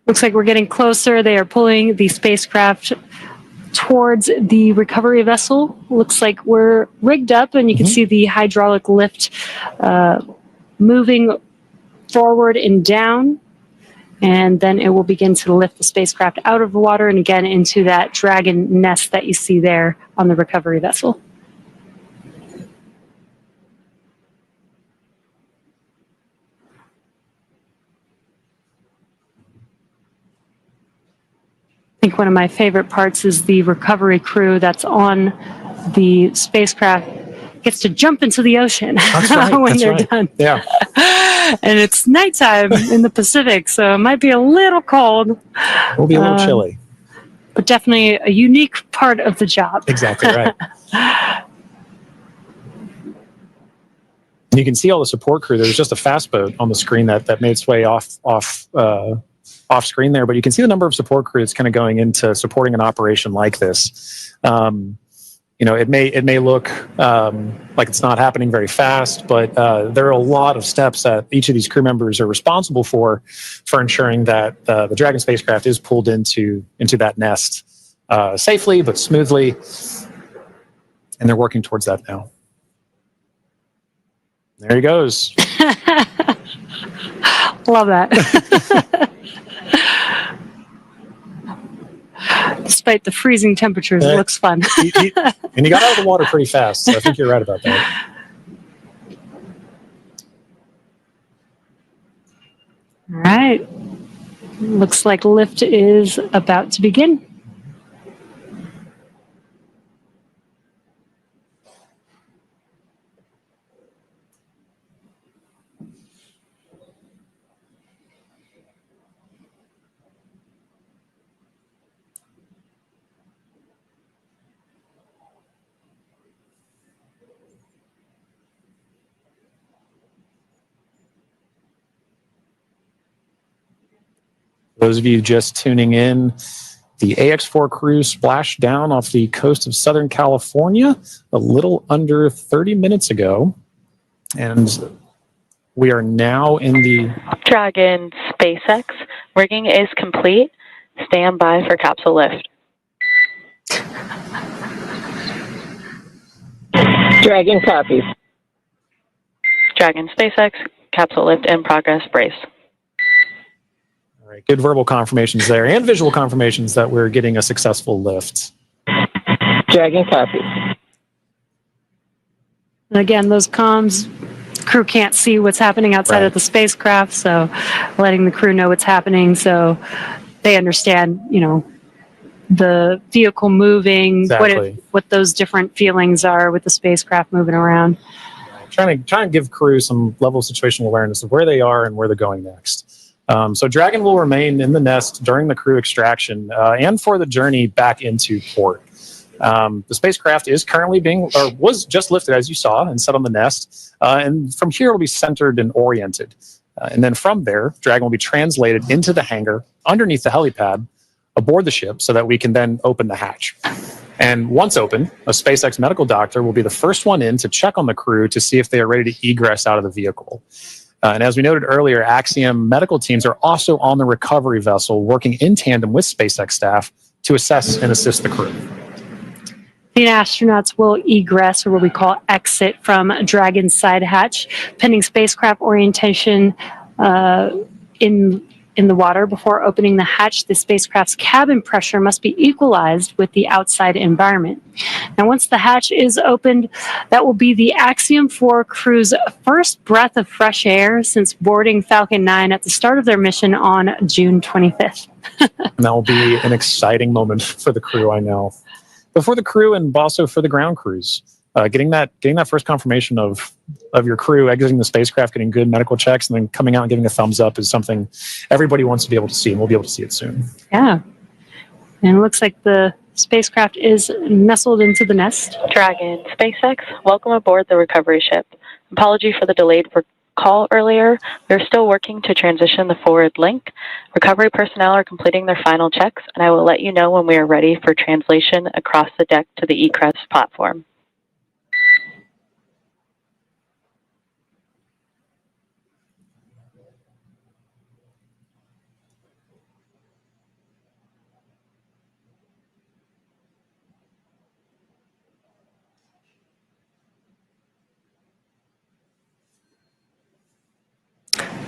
Looks like we're getting closer. They are pulling the spacecraft towards the recovery vessel. Looks like we're rigged up, and you can see the hydraulic lift moving forward and down. And then it will begin to lift the spacecraft out of the water and again into that Dragon nest that you see there on the recovery vessel. I think one of my favorite parts is the recovery crew that's on the spacecraft gets to jump into the ocean when they're done. Yeah. And it's nighttime in the Pacific, so it might be a little cold. It'll be a little chilly. But definitely a unique part of the job. Exactly right. You can see all the support crew. There's just a fast boat on the screen that made its way off screen there, but you can see the number of support crew that's kind of going into supporting an operation like this. It may look like it's not happening very fast, but there are a lot of steps that each of these crew members are responsible for ensuring that the Dragon spacecraft is pulled into that nest safely but smoothly, and they're working towards that now. There he goes. Love that. Despite the freezing temperatures, it looks fun. And he got out of the water pretty fast, so I think you're right about that. All right. Looks like lift is about to begin. Those of you just tuning in, the AX4 crew splashed down off the coast of Southern California a little under 30 minutes ago. And we are now in the Dragon SpaceX, rigging is complete. Stand by for capsule lift. Dragon copies. Dragon SpaceX, capsule lift in progress, brace. All right, good verbal confirmations there and visual confirmations that we're getting a successful lift. Dragon copies. And again, those comms, crew can't see what's happening outside of the spacecraft, so letting the crew know what's happening so they understand, the vehicle moving, Exactly. what those different feelings are with the spacecraft moving around. Trying to give crew some level of situational awareness of where they are and where they're going next. So Dragon will remain in the nest during the crew extraction and for the journey back into port. The spacecraft is currently was just lifted, as you saw, and set on the nest. And from here, it'll be centered and oriented. And then from there, Dragon will be translated into the hangar underneath the helipad aboard the ship so that we can then open the hatch. And once open, a SpaceX medical doctor will be the first one in to check on the crew to see if they are ready to egress out of the vehicle. And as we noted earlier, Axiom medical teams are also on the recovery vessel working in tandem with SpaceX staff to assess and assist the crew. The astronauts will egress, or what we call exit, from Dragon's side hatch, pending spacecraft orientation in the water. Before opening the hatch, the spacecraft's cabin pressure must be equalized with the outside environment. Now, once the hatch is opened, that will be the Axiom 4 crew's first breath of fresh air since boarding Falcon 9 at the start of their mission on June 25th. And that will be an exciting moment for the crew, I know. But for the crew and also for the ground crews, getting that first confirmation of your crew exiting the spacecraft, getting good medical checks, and then coming out and giving a thumbs up is something everybody wants to be able to see, and we'll be able to see it soon. Yeah. And it looks like the spacecraft is nestled into the nest. Dragon SpaceX, welcome aboard the recovery ship. Apology for the delayed call earlier. We're still working to transition the forward link. Recovery personnel are completing their final checks, and I will let you know when we are ready for translation across the deck to the Egress platform.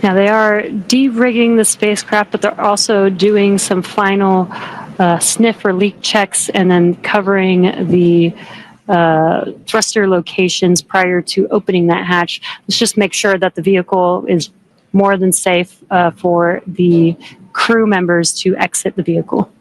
Now, they are de-rigging the spacecraft, but they're also doing some final sniff or leak checks and then covering the thruster locations prior to opening that hatch. Let's just make sure that the vehicle is more than safe for the crew members to exit the vehicle.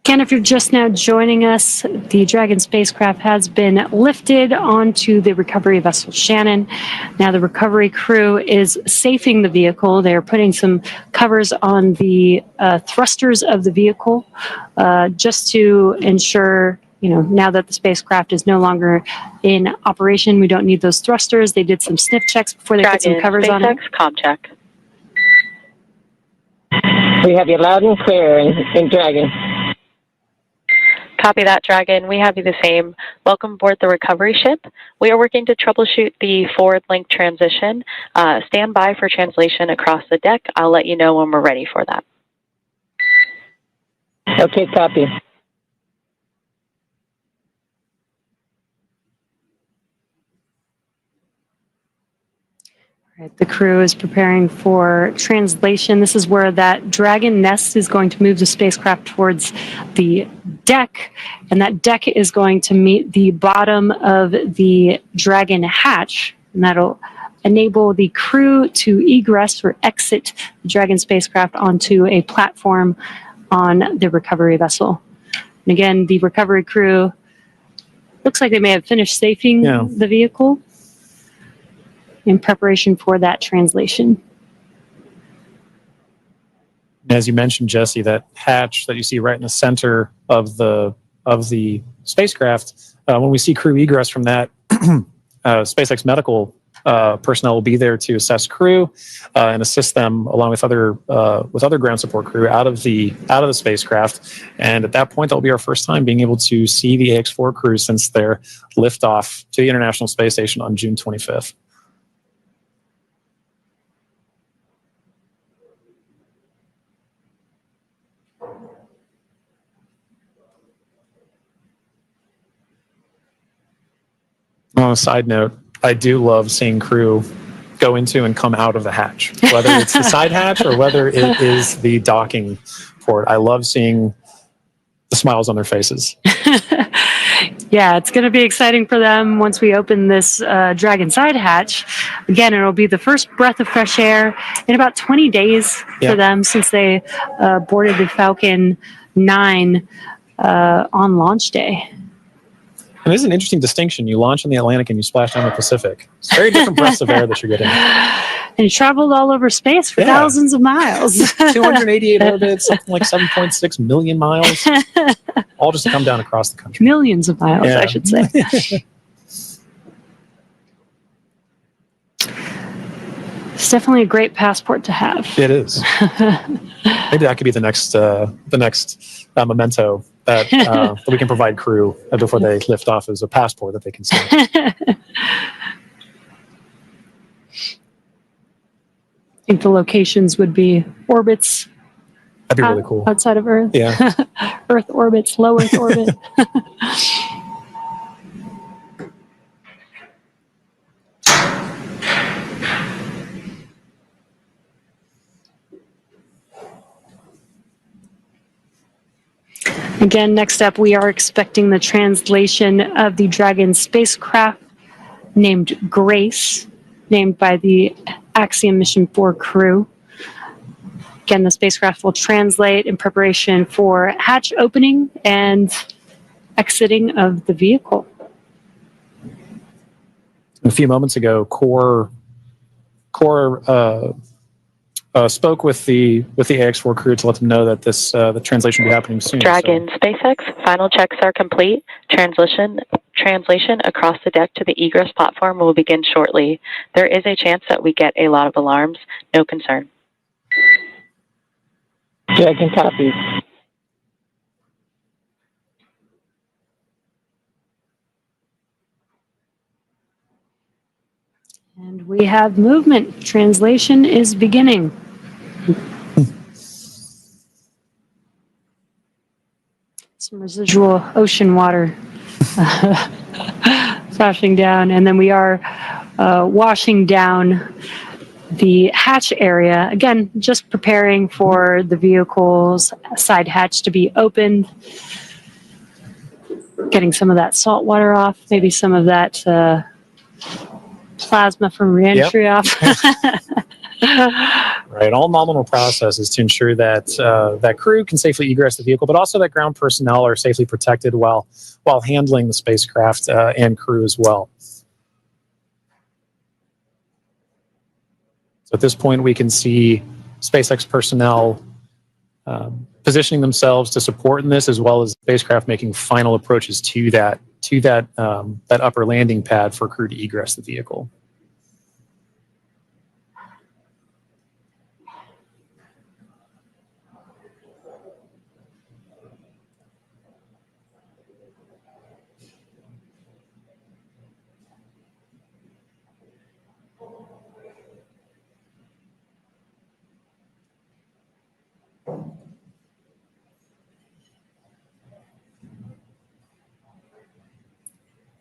Again, if you're just now joining us, the Dragon spacecraft has been lifted onto the recovery vessel Shannon. Now the recovery crew is safing the vehicle. They're putting some covers on the thrusters of the vehicle just to ensure, now that the spacecraft is no longer in operation, we don't need those thrusters. They did some sniff checks before they put some covers on it. SpaceX comm check. We have you loud and clear in Dragon. Copy that, Dragon. We have you the same. Welcome aboard the recovery ship. We are working to troubleshoot the forward link transition. Stand by for translation across the deck. I'll let you know when we're ready for that. Okay, copy. Right, the crew is preparing for translation. This is where that Dragon nest is going to move the spacecraft towards the deck, and that deck is going to meet the bottom of the Dragon hatch, and that'll enable the crew to egress or exit the Dragon spacecraft onto a platform on the recovery vessel. And again, the recovery crew looks like they may have finished safing the vehicle in preparation for that translation. As you mentioned, Jesse, that hatch that you see right in the center of the spacecraft, when we see crew egress from that, SpaceX medical personnel will be there to assess crew and assist them along with other ground support crew out of the spacecraft. And at that point, that'll be our first time being able to see the AX4 crew since their liftoff to the International Space Station on June 25th. On a side note, I do love seeing crew go into and come out of the hatch, whether it's the side hatch or whether it is the docking port. I love seeing the smiles on their faces. Yeah, it's going to be exciting for them once we open this Dragon side hatch. Again, it'll be the first breath of fresh air in about 20 days for them since they boarded the Falcon 9 on launch day. And this is an interesting distinction. You launch in the Atlantic and you splash down the Pacific. It's very different breaths of air that you're getting. And you traveled all over space for thousands of miles. 288 orbits, something like 7.6 million miles. All just to come down across the country. Millions of miles, I should say. It's definitely a great passport to have. It is. Maybe that could be the next memento that we can provide crew before they lift off as a passport that they can see. I think the locations would be orbits. That'd be really cool. Outside of Earth. Yeah. Earth orbits, low Earth orbit. Again, next up, we are expecting the translation of the Dragon spacecraft named Grace, named by the Axiom Mission 4 crew. Again, the spacecraft will translate in preparation for hatch opening and exiting of the vehicle. A few moments ago, Core spoke with the AX4 crew to let them know that the translation will be happening soon. Dragon SpaceX, final checks are complete. Translation across the deck to the Egress platform will begin shortly. There is a chance that we get a lot of alarms. No concern. Dragon copies. And we have movement. Translation is beginning. Some residual ocean water splashing down, and then we are washing down the hatch area. Again, just preparing for the vehicle's side hatch to be opened. Getting some of that salt water off, maybe some of that plasma from reentry off. Right, all nominal processes to ensure that that crew can safely egress the vehicle, but also that ground personnel are safely protected while handling the spacecraft and crew as well. So at this point, we can see SpaceX personnel positioning themselves to support in this, as well as the spacecraft making final approaches to that upper landing pad for crew to egress the vehicle.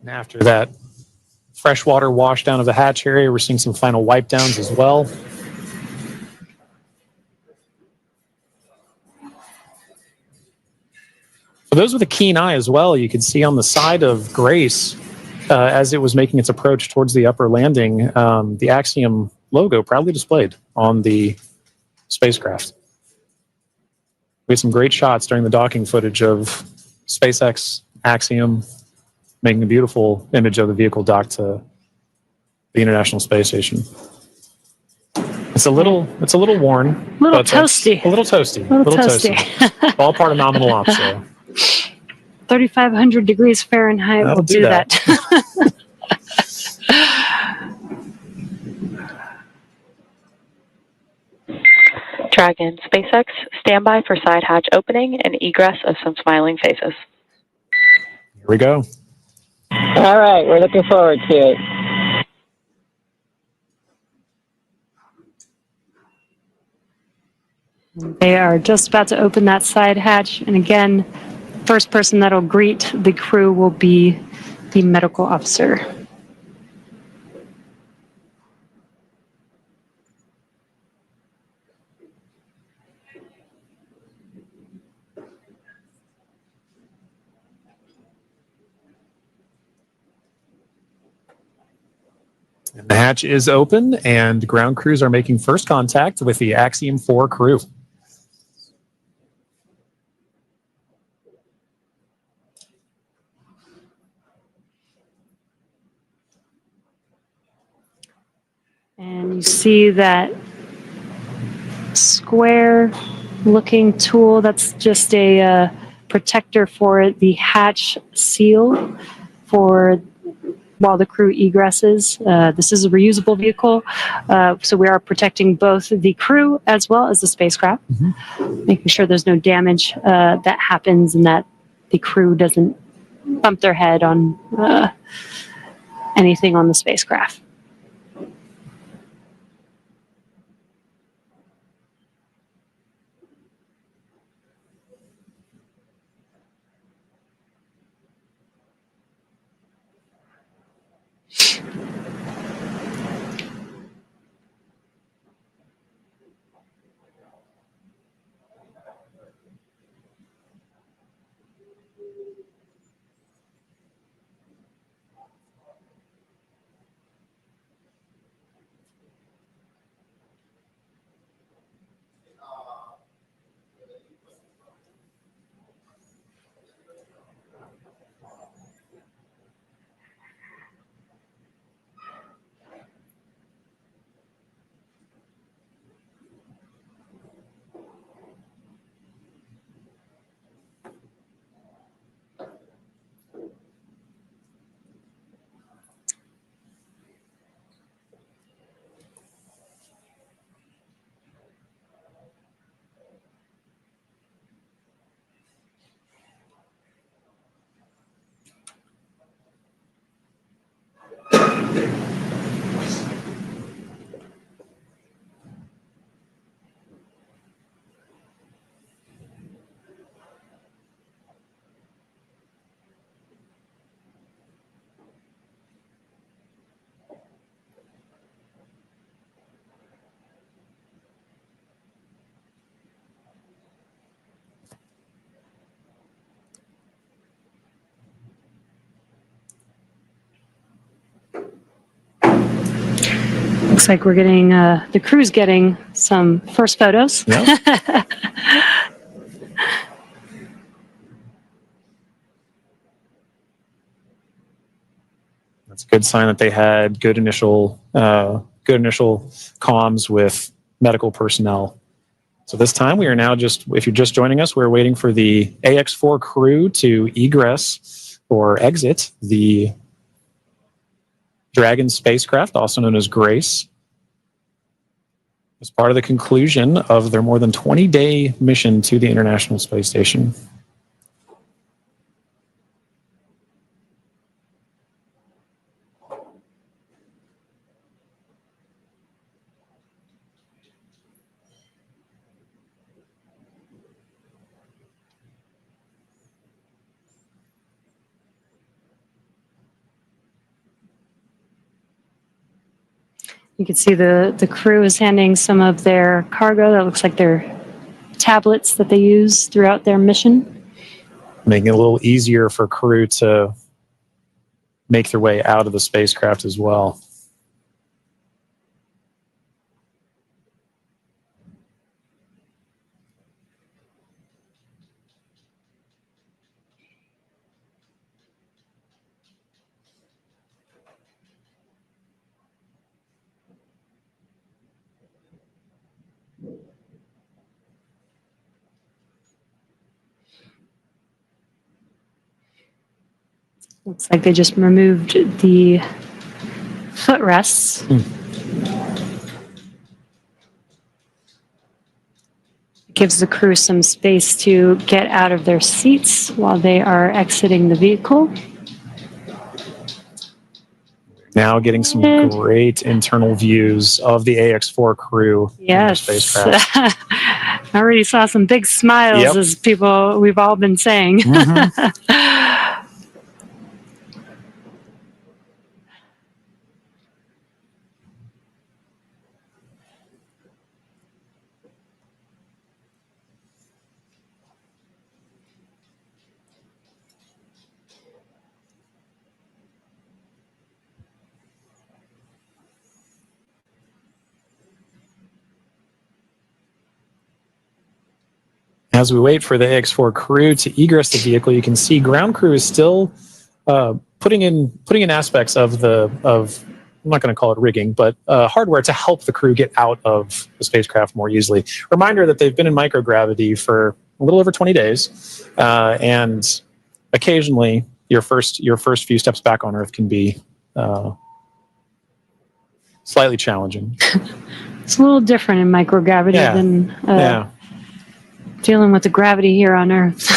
And after that freshwater washdown of the hatch area, we're seeing some final wipe downs as well. For those with a keen eye as well, you can see on the side of Grace, as it was making its approach towards the upper landing, the Axiom logo proudly displayed on the spacecraft. We had some great shots during the docking footage of SpaceX, Axiom, making a beautiful image of the vehicle docked to the International Space Station. It's a little worn. A little toasty. A little toasty. A little toasty. All part of nominal ops, though. 3,500 degrees Fahrenheit will do that. Dragon, SpaceX, standby for side hatch opening and egress of some smiling faces. Here we go. All right, we're looking forward to it. They are just about to open that side hatch. And again, first person that'll greet the crew will be the medical officer. And the hatch is open, and ground crews are making first contact with the Axiom 4 crew. And you see that square looking tool, that's just a protector for the hatch seal for while the crew egresses. This is a reusable vehicle, so we are protecting both the crew as well as the spacecraft, making sure there's no damage that happens and that the crew doesn't bump their head on anything on the spacecraft. Looks like we're getting, the crew's getting some first photos. Yep. That's a good sign that they had good initial comms with medical personnel. So this time we are now if you're just joining us, we're waiting for the AX4 crew to egress or exit the Dragon spacecraft, also known as Grace, as part of the conclusion of their more than 20-day mission to the International Space Station. You can see the crew is handing some of their cargo. That looks like their tablets that they use throughout their mission. Making it a little easier for crew to make their way out of the spacecraft as well. Looks like they just removed the footrests. Gives the crew some space to get out of their seats while they are exiting the vehicle. Now getting some great internal views of the AX4 crew. Yes. Spacecraft. I already saw some big smiles as people, we've all been saying. As we wait for the AX4 crew to egress the vehicle, you can see ground crew is still putting in aspects of I'm not going to call it rigging, but hardware to help the crew get out of the spacecraft more easily. Reminder that they've been in microgravity for a little over 20 days, and occasionally your first few steps back on Earth can be slightly challenging. It's a little different in microgravity than dealing with the gravity here on Earth.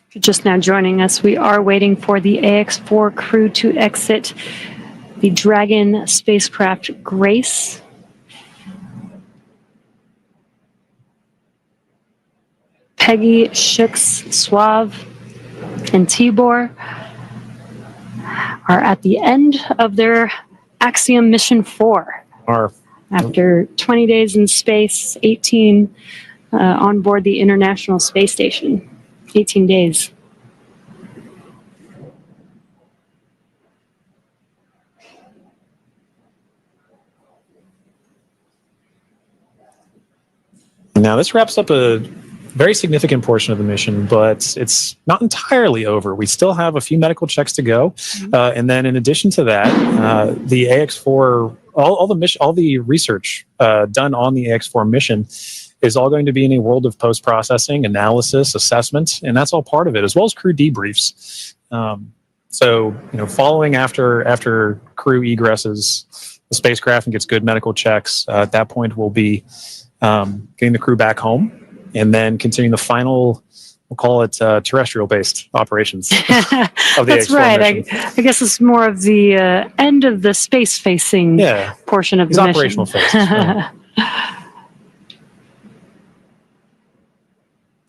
If you're just now joining us, we are waiting for the AX4 crew to exit the Dragon spacecraft Grace. Peggy, Shooks, Suave, and Tibor are at the end of their Axiom Mission 4. After 20 days in space, 18 on board the International Space Station. 18 days. Now, this wraps up a very significant portion of the mission, but it's not entirely over. We still have a few medical checks to go. And then in addition to that, the AX4, all the research done on the AX4 mission is all going to be in a world of post-processing, analysis, assessment, and that's all part of it, as well as crew debriefs. So, following after crew egresses the spacecraft and gets good medical checks, at that point we'll be getting the crew back home and then continuing the final, we'll call it terrestrial-based operations of the That's AX4 right. mission. I guess it's more of the end of the space-facing portion of These the operational mission. phases. Right.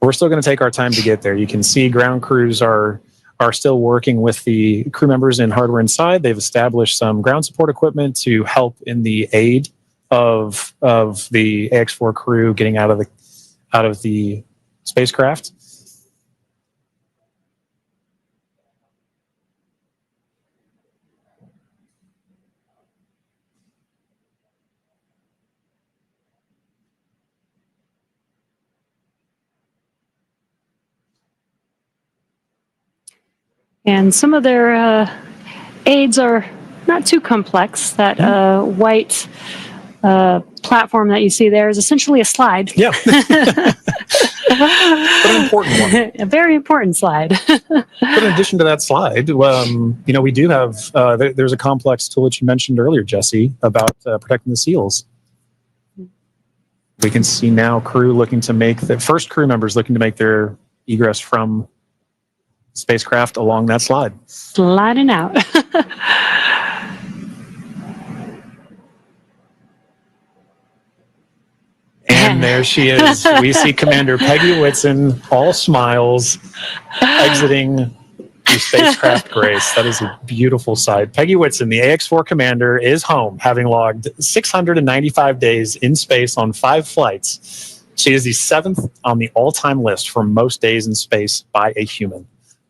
We're still going to take our time to get there. You can see ground crews are still working with the crew members and hardware inside. They've established some ground support equipment to help in the aid of the AX4 crew getting out of the spacecraft. And some of their aids are not too complex. That white platform that you see there is essentially a slide. Yeah. But an important one. A very important slide. But in addition to that slide, we do have, there's a complex tool that you mentioned earlier, Jesse, about protecting the seals. We can see now crew looking to make, the first crew members looking to make their egress from spacecraft along that slide. Sliding out. And there she is. We see Commander Peggy Whitson, all smiles, exiting the spacecraft Grace. That is a beautiful sight. Peggy Whitson, the AX4 commander, is home, having logged 695 days in space on 5 flights. She is the 7th on the all-time list for most days in space by a human.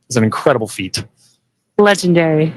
It's an incredible feat. Legendary.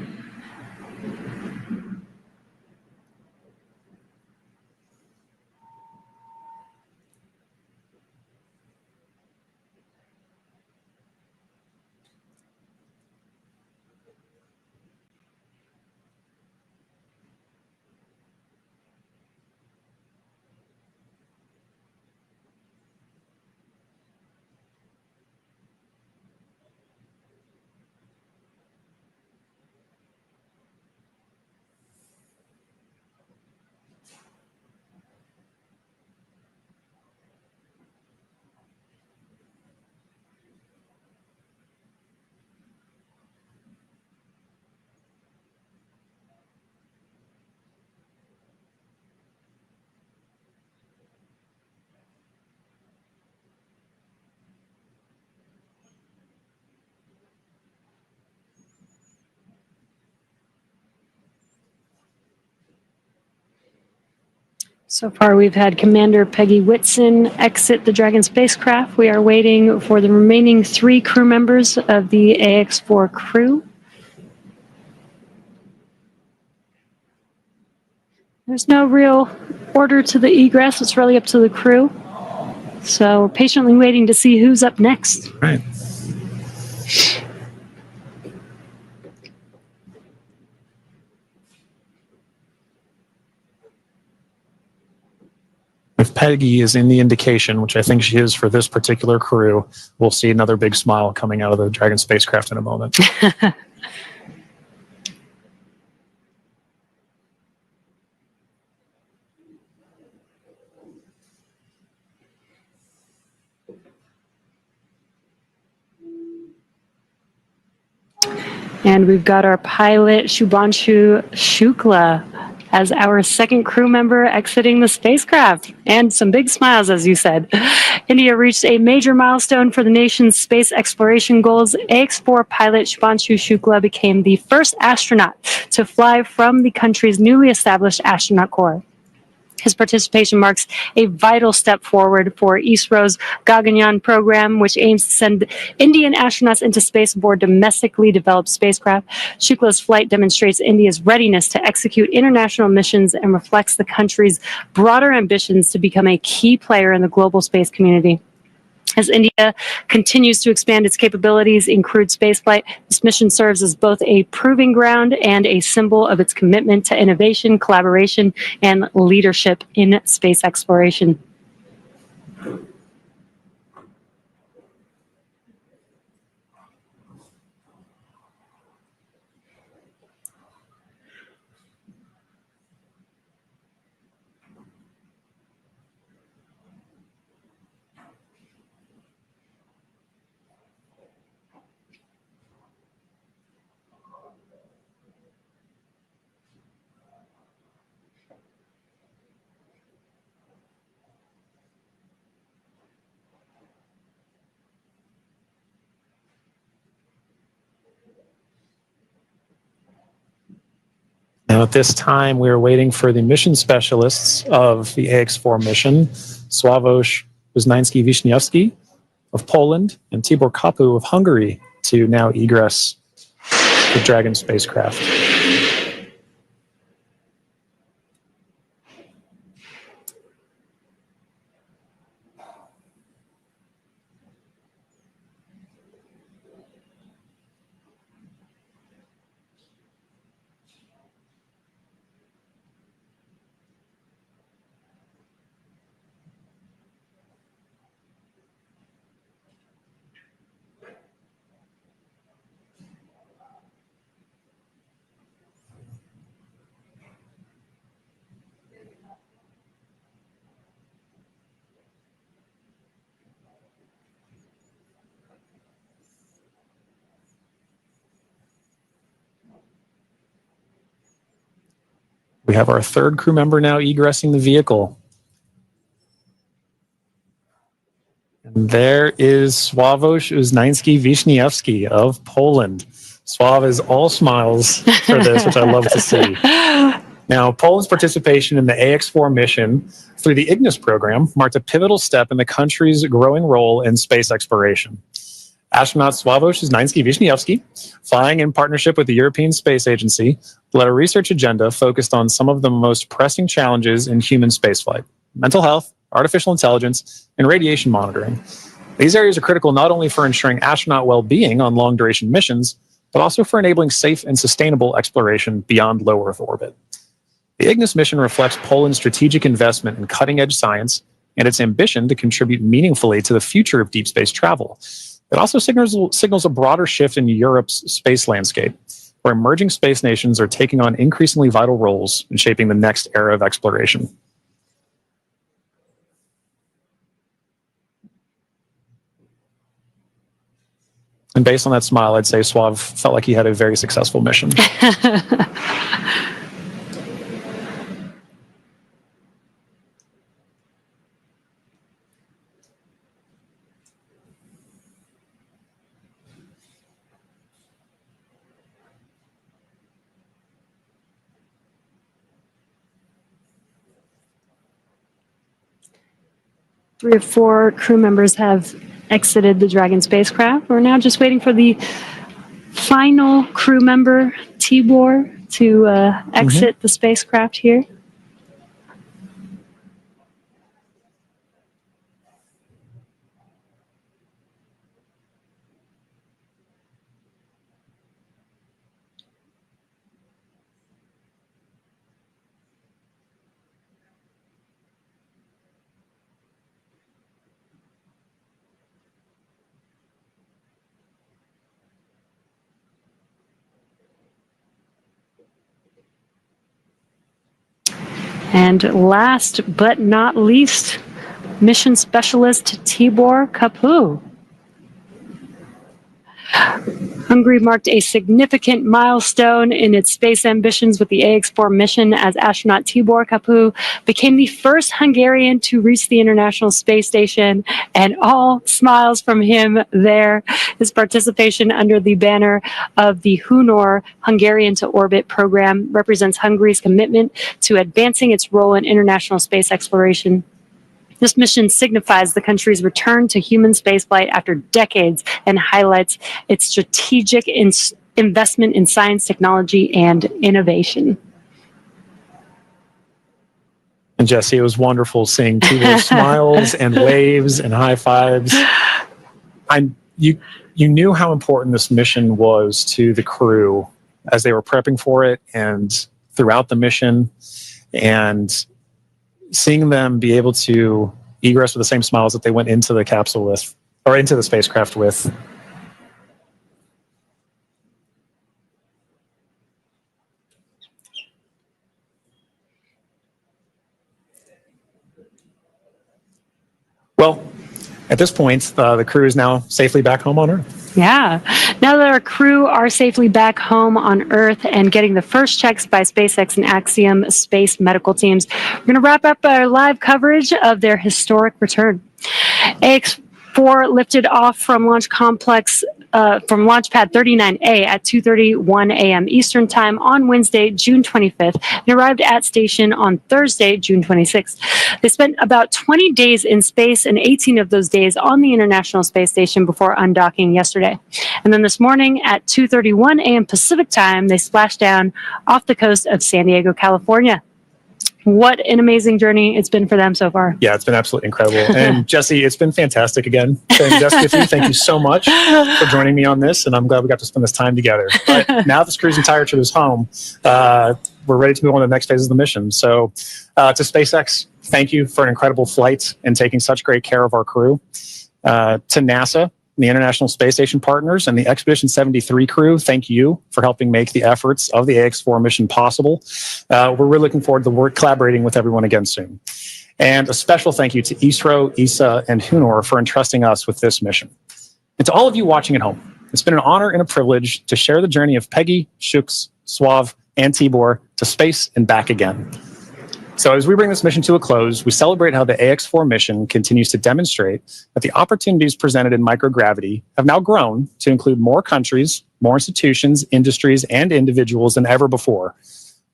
So far, we've had Commander Peggy Whitson exit the Dragon spacecraft. We are waiting for the remaining 3 crew members of the AX4 crew. There's no real order to the egress. It's really up to the crew. So we're patiently waiting to see who's up next. Right. If Peggy is in the indication, which I think she is for this particular crew, we'll see another big smile coming out of the Dragon spacecraft in a moment. And we've got our pilot, Shubhanshu Shukla, as our second crew member exiting the spacecraft. And some big smiles, as you said. India reached a major milestone for the nation's space exploration goals. AX4 pilot Shubhanshu Shukla became the first astronaut to fly from the country's newly established astronaut corps. His participation marks a vital step forward for ISRO's Gaganyaan program, which aims to send Indian astronauts into space aboard domestically developed spacecraft. Shukla's flight demonstrates India's readiness to execute international missions and reflects the country's broader ambitions to become a key player in the global space community. As India continues to expand its capabilities in crewed spaceflight, this mission serves as both a proving ground and a symbol of its commitment to innovation, collaboration, and leadership in space exploration. Now, at this time, we are waiting for the mission specialists of the AX4 mission, Sławomir Uznański-Wiśniewski of Poland and Tibor Kapu of Hungary, to now egress the Dragon spacecraft. We have our third crew member now egressing the vehicle. And there is Sławomir Uznański-Wiśniewski of Poland. Sław is all smiles for this, which I love to see. Now, Poland's participation in the AX4 mission through the Ignis program marked a pivotal step in the country's growing role in space exploration. Astronaut Sławomir Uznański-Wiśniewski, flying in partnership with the European Space Agency, led a research agenda focused on some of the most pressing challenges in human spaceflight: mental health, artificial intelligence, and radiation monitoring. These areas are critical not only for ensuring astronaut well-being on long-duration missions, but also for enabling safe and sustainable exploration beyond low Earth orbit. The Ignis mission reflects Poland's strategic investment in cutting-edge science and its ambition to contribute meaningfully to the future of deep space travel. It also signals a broader shift in Europe's space landscape, where emerging space nations are taking on increasingly vital roles in shaping the next era of exploration. And based on that smile, I'd say Sław felt like he had a very successful mission. Three or four crew members have exited the Dragon spacecraft. We're now just waiting for the final crew member, Tibor, to exit the spacecraft here. And last but not least, mission specialist Tibor Kapu. Hungary marked a significant milestone in its space ambitions with the AX4 mission as astronaut Tibor Kapu became the first Hungarian to reach the International Space Station, and all smiles from him there. His participation under the banner of the Hunor Hungarian to Orbit program represents Hungary's commitment to advancing its role in international space exploration. This mission signifies the country's return to human spaceflight after decades and highlights its strategic investment in science, technology, and innovation. And Jesse, it was wonderful seeing Tibor's smiles and waves and high fives. You knew how important this mission was to the crew as they were prepping for it and throughout the mission, and seeing them be able to egress with the same smiles that they went into the capsule with, or into the spacecraft with. Well, at this point, the crew is now safely back home on Earth. Yeah. Now that our crew are safely back home on Earth and getting the first checks by SpaceX and Axiom space medical teams, we're going to wrap up our live coverage of their historic return. AX-4 lifted off from Launch Complex from Launch Pad 39A at 2:31 a.m. Eastern Time on Wednesday, June 25th, and arrived at station on Thursday, June 26th. They spent about 20 days in space and 18 of those days on the International Space Station before undocking yesterday. And then this morning at 2:31 a.m. Pacific Time, they splashed down off the coast of San Diego, California. What an amazing journey it's been for them so far. Yeah, it's been absolutely incredible. And Jesse, it's been fantastic again. And Jesse, thank you so much for joining me on this. And I'm glad we got to spend this time together. But now this cruise entire trip is home. We're ready to move on to the next phase of the mission. So to SpaceX, thank you for an incredible flight and taking such great care of our crew. To NASA, the International Space Station partners, and the Expedition 73 crew, thank you for helping make the efforts of the AX-4 mission possible. We're really looking forward to collaborating with everyone again soon. And a special thank you to ISRO, ESA, and HUNOR for entrusting us with this mission. And to all of you watching at home, it's been an honor and a privilege to share the journey of Peggy, Shooks, Suave, and Tibor to space and back again. So as we bring this mission to a close, we celebrate how the AX-4 mission continues to demonstrate that the opportunities presented in microgravity have now grown to include more countries, more institutions, industries, and individuals than ever before.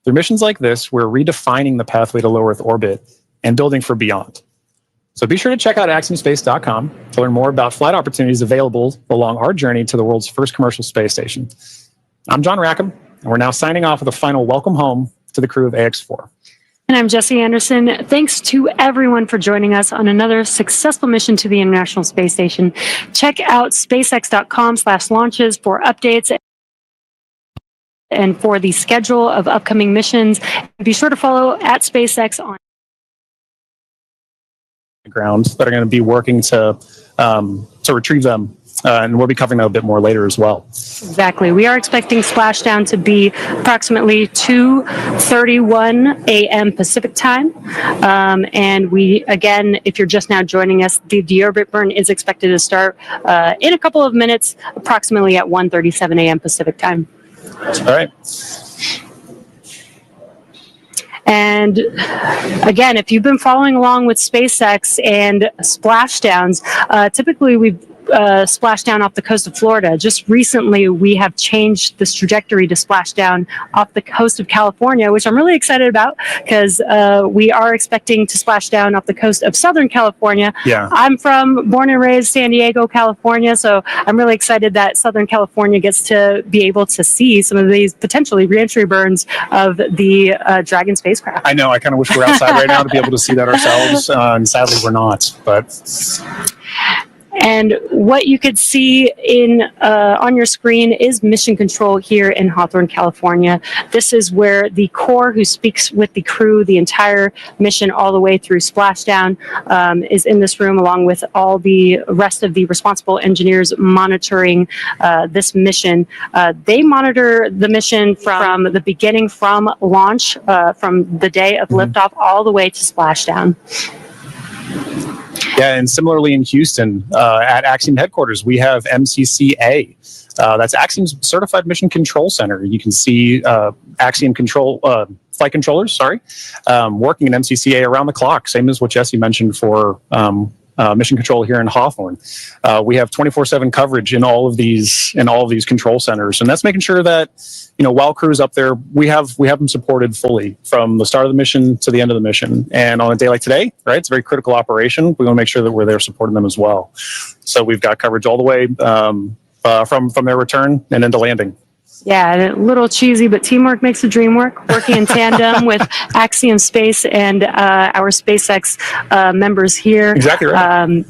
Through missions like this, we're redefining the pathway to low Earth orbit and building for beyond. So be sure to check out axiomspace.com to learn more about flight opportunities available along our journey to the world's first commercial space station. I'm John Rackham, and we're now signing off with a final welcome home to the crew of AX-4. And I'm Jesse Anderson. Thanks to everyone for joining us on another successful mission to the International Space Station. Check out spacex.com/launches for updates and for the schedule of upcoming missions. Be sure to follow at SpaceX on ground that are going to be working to retrieve them. And we'll be covering that a bit more later as well. Exactly. We are expecting splashdown to be approximately 2:31 a.m. Pacific time. And we, again, if you're just now joining us, the deorbit burn is expected to start in a couple of minutes, approximately at 1:37 a.m. Pacific time. All right. And again, if you've been following along with SpaceX and splashdowns, typically we've splashdown off the coast of Florida. Just recently, we have changed this trajectory to splashdown off the coast of California, which I'm really excited about because we are expecting to splash down off the coast of Southern California. Yeah. I'm born and raised San Diego, California, so I'm really excited that Southern California gets to be able to see some of these potentially reentry burns of the Dragon spacecraft. I know. I kind of wish we were outside right now to be able to see that ourselves, and sadly we're not. But And what you could see on your screen is mission control here in Hawthorne, California. This is where the core who speaks with the crew the entire mission all the way through splashdown is in this room, along with all the rest of the responsible engineers monitoring this mission. They monitor the mission from the beginning, from launch, from the day of liftoff all the way to splashdown. yeah, and similarly in Houston, at Axiom headquarters, we have MCCA. That's Axiom's Certified Mission Control Center. You can see Axiom flight controllers, working in MCCA around the clock, same as what Jesse mentioned for mission control here in Hawthorne. We have 24/7 coverage in all of these control centers, and that's making sure that while crew's up there, we have them supported fully from the start of the mission to the end of the mission. And on a day like today, right, it's a very critical operation. We want to make sure that we're there supporting them as well. So we've got coverage all the way from their return and into landing. Yeah, a little cheesy, but teamwork makes the dream work. Working in tandem with Axiom Space and our SpaceX members here. Exactly right.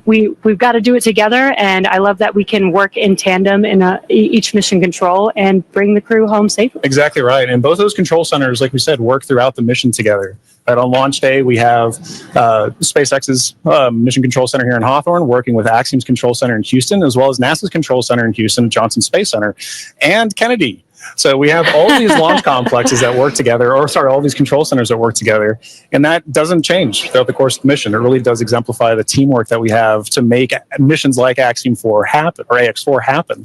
We've got to do it together, and I love that we can work in tandem in each mission control and bring the crew home safely. Exactly right. And both those control centers, like we said, work throughout the mission together. Right, on launch day, we have SpaceX's Mission Control Center here in Hawthorne working with Axiom's Control Center in Houston, as well as NASA's Control Center in Houston, Johnson Space Center, and Kennedy So we have all these launch complexes that work together, all these control centers that work together, and that doesn't change throughout the course of the mission. It really does exemplify the teamwork that we have to make missions like Axiom 4 happen, or AX4 happen.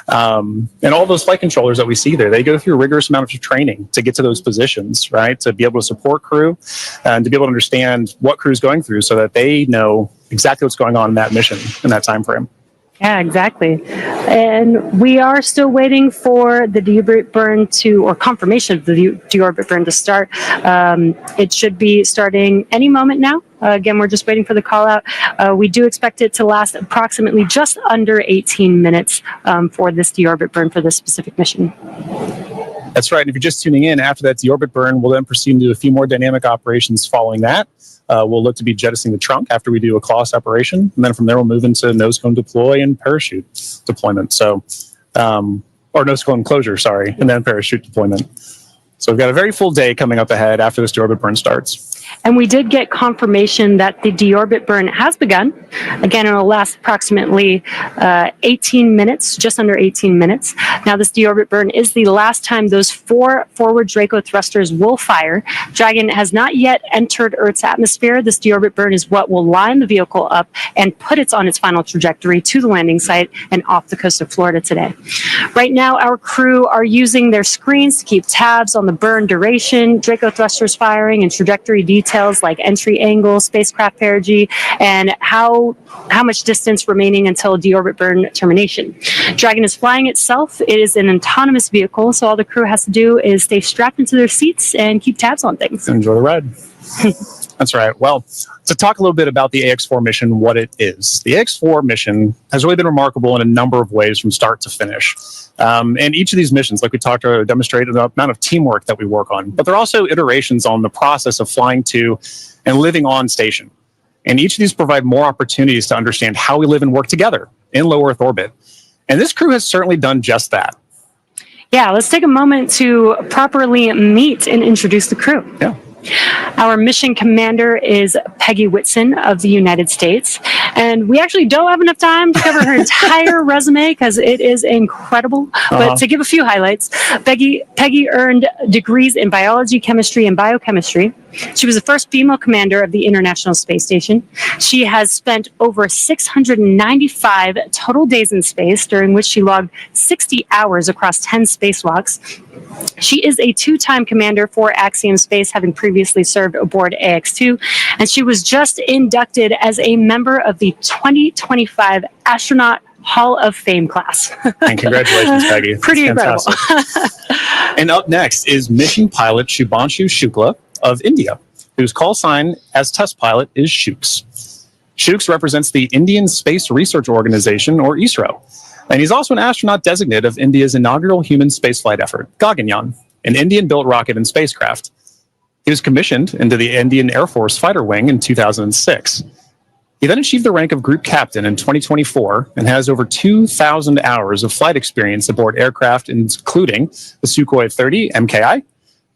And all those flight controllers that we see there, they go through a rigorous amount of training to get to those positions, right? To be able to support crew and to be able to understand what crew's going through so that they know exactly what's going on in that mission in that time frame. Yeah, exactly. And we are still waiting for the deorbit burn or confirmation of the deorbit burn to start. It should be starting any moment now. Again, we're just waiting for the call out. We do expect it to last approximately just under 18 minutes for this deorbit burn for this specific mission. That's right. And if you're just tuning in, after that deorbit burn, we'll then proceed into a few more dynamic operations following that. We'll look to be jettisoning the trunk after we do a CLOS operation. And then from there, we'll move into nose cone deploy and parachute deployment. So, or nose cone closure, sorry, and then parachute deployment. So we've got a very full day coming up ahead after this deorbit burn starts. And we did get confirmation that the deorbit burn has begun. Again, it will last approximately 18 minutes, just under 18 minutes. Now, this deorbit burn is the last time those 4 forward Draco thrusters will fire. Dragon has not yet entered Earth's atmosphere. This deorbit burn is what will line the vehicle up and put it on its final trajectory to the landing site and off the coast of Florida today. Right now, our crew are using their screens to keep tabs on the burn duration, Draco thrusters firing, and trajectory details like entry angle, spacecraft perigee, and how much distance remaining until deorbit burn termination. Dragon is flying itself. It is an autonomous vehicle, so all the crew has to do is stay strapped into their seats and keep tabs on things. Enjoy the ride. That's right. Well, to talk a little bit about the AX4 mission, what it is. The AX4 mission has really been remarkable in a number of ways from start to finish. And each of these missions, like we talked earlier, demonstrate the amount of teamwork that we work on. But they're also iterations on the process of flying to and living on station. And each of these provide more opportunities to understand how we live and work together in low Earth orbit. And this crew has certainly done just that. Yeah, let's take a moment to properly meet and introduce the crew. Yeah. Our mission commander is Peggy Whitson of the United States. And we actually don't have enough time to cover her entire resume because it is incredible. But to give a few highlights, Peggy earned degrees in biology, chemistry, and biochemistry. She was the first female commander of the International Space Station. She has spent over 695 total days in space, during which she logged 60 hours across 10 spacewalks. She is a 2-time commander for Axiom Space, having previously served aboard AX2, and she was just inducted as a member of the 2025 Astronaut Hall of Fame class. And congratulations, Peggy. Pretty incredible. And up next is mission pilot Shubhanshu Shukla of India, whose call sign as test pilot is Shooks. Shooks represents the Indian Space Research Organization, or ISRO. And he's also an astronaut designate of India's inaugural human spaceflight effort, Gaganyaan, an Indian-built rocket and spacecraft. He was commissioned into the Indian Air Force Fighter Wing in 2006. He then achieved the rank of Group Captain in 2024 and has over 2,000 hours of flight experience aboard aircraft, including the Sukhoi 30 MKI,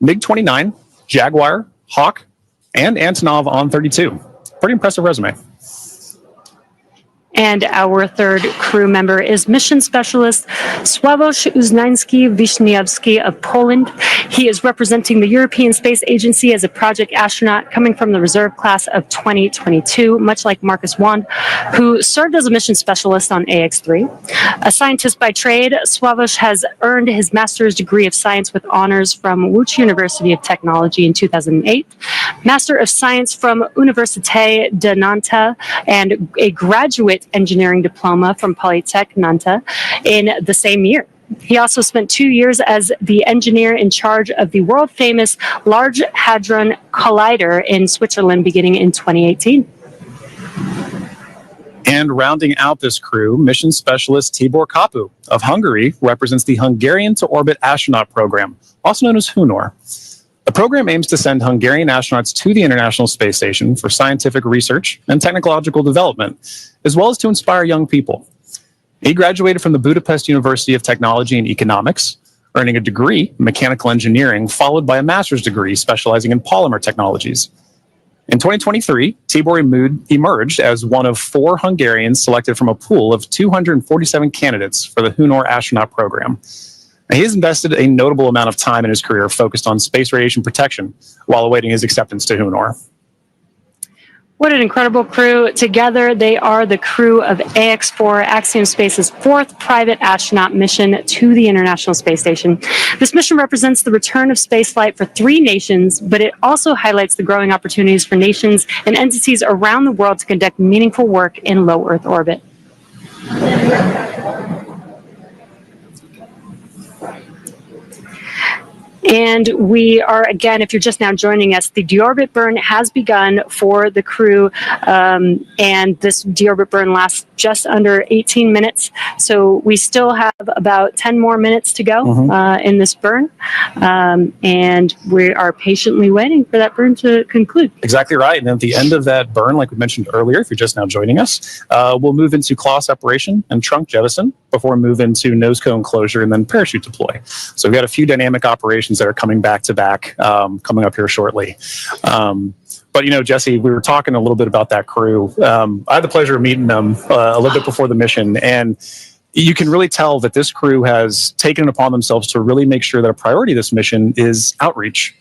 MiG-29, Jaguar, Hawk, and Antonov On-32. Pretty impressive resume. And our third crew member is Mission Specialist Sławomir Uznański-Wiśniewski of Poland. He is representing the European Space Agency as a project astronaut coming from the reserve class of 2022, much like Marcus Wand, who served as a mission specialist on AX3. A scientist by trade, Sławomir has earned his master's degree of science with honors from Łódź University of Technology in 2008, Master of Science from Université de Nantes, and a graduate engineering diploma from Polytech Nantes in the same year. He also spent 2 years as the engineer in charge of the world-famous Large Hadron Collider in Switzerland beginning in 2018. And rounding out this crew, mission specialist Tibor Kapu of Hungary represents the Hungarian to Orbit Astronaut Program, also known as HUNOR. The program aims to send Hungarian astronauts to the International Space Station for scientific research and technological development, as well as to inspire young people. He graduated from the Budapest University of Technology and Economics, earning a degree in mechanical engineering, followed by a master's degree specializing in polymer technologies. In 2023, Tibor emerged as one of 4 Hungarians selected from a pool of 247 candidates for the HUNOR astronaut program. And he has invested a notable amount of time in his career focused on space radiation protection while awaiting his acceptance to Hunor. What an incredible crew. Together, they are the crew of AX-4, Axiom Space's 4th private astronaut mission to the International Space Station. This mission represents the return of spaceflight for 3 nations, but it also highlights the growing opportunities for nations and entities around the world to conduct meaningful work in low Earth orbit. And we are, again, if you're just now joining us, the deorbit burn has begun for the crew, and this deorbit burn lasts just under 18 minutes. So we still have about 10 more minutes to go in this burn, and we are patiently waiting for that burn to conclude. Exactly right. And at the end of that burn, like we mentioned earlier, if you're just now joining us, we'll move into claw separation and trunk jettison before we move into nose cone closure and then parachute deploy. So we've got a few dynamic operations that are coming back to back, coming up here shortly. But, Jesse, we were talking a little bit about that crew. I had the pleasure of meeting them a little bit before the mission, and you can really tell that this crew has taken it upon themselves to really make sure that a priority of this mission is outreach.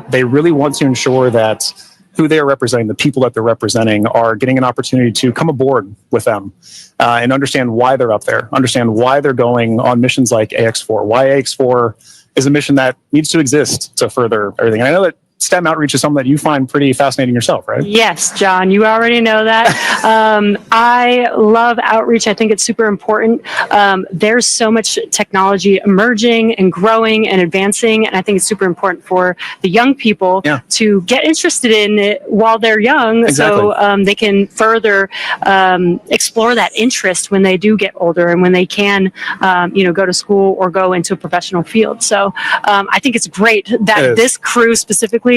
They really want to ensure that who they are representing, the people that they're representing, are getting an opportunity to come aboard with them and understand why they're up there, understand why they're going on missions like AX-4, why AX-4 is a mission that needs to exist to further everything. And I know that STEM outreach is something that you find pretty fascinating yourself, right? Yes, John, you already know that. I love outreach. I think it's super important. There's so much technology emerging and growing and advancing, and I think it's super important for the young people to get interested in it while they're young, so they can further explore that interest when they do get older and when they can, go to school or go into a professional field. So I think it's great that this crew specifically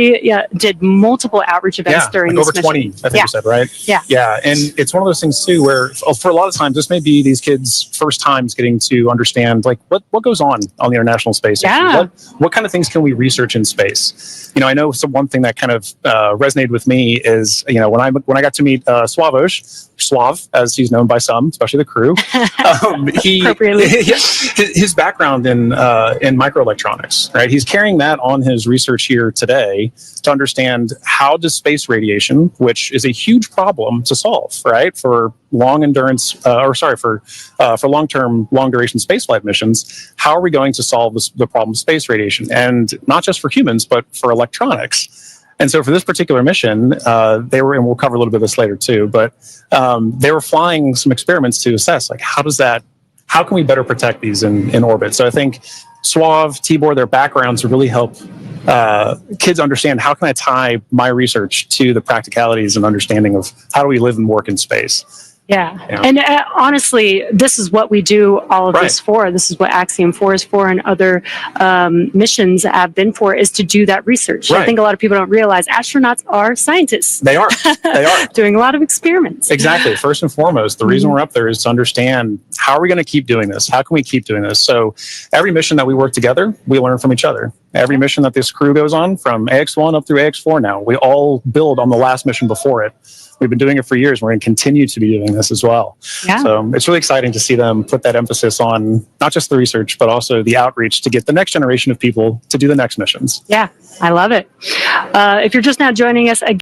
did multiple outreach events during this mission. Over 20, I think you said, right? Yeah. Yeah, and it's one of those things too where for a lot of times this may be these kids' first times getting to understand like what goes on the International Space Station. What kind of things can we research in space? I know one thing that kind of resonated with me is when I got to meet Suave, as he's known by some, especially the crew. His background in microelectronics, right? He's carrying that on his research here today to understand how does space radiation, which is a huge problem to solve, right, for long endurance, for long-term, long-duration spaceflight missions, how are we going to solve the problem of space radiation, and not just for humans, but for electronics. And so for this particular mission, they were, and we'll cover a little bit of this later too, but they were flying some experiments to assess, like, how can we better protect these in orbit? So I think Suave, Tibor, their backgrounds really help kids understand how can I tie my research to the practicalities and understanding of how do we live and work in space. Yeah. And honestly, this is what we do all of this for. This is what Axiom 4 is for, and other missions have been for, is to do that research. I think a lot of people don't realize astronauts are scientists. They are. Doing a lot of experiments. Exactly. First and foremost, the reason we're up there is to understand how are we going to keep doing this? How can we keep doing this? So every mission that we work together, we learn from each other. Every mission that this crew goes on, from AX-1 up through AX-4 now, we all build on the last mission before it. We've been doing it for years. We're going to continue to be doing this as well. So it's really exciting to see them put that emphasis on not just the research, but also the outreach to get the next generation of people to do the next missions. Yeah, I love it. If you're just now joining us, again,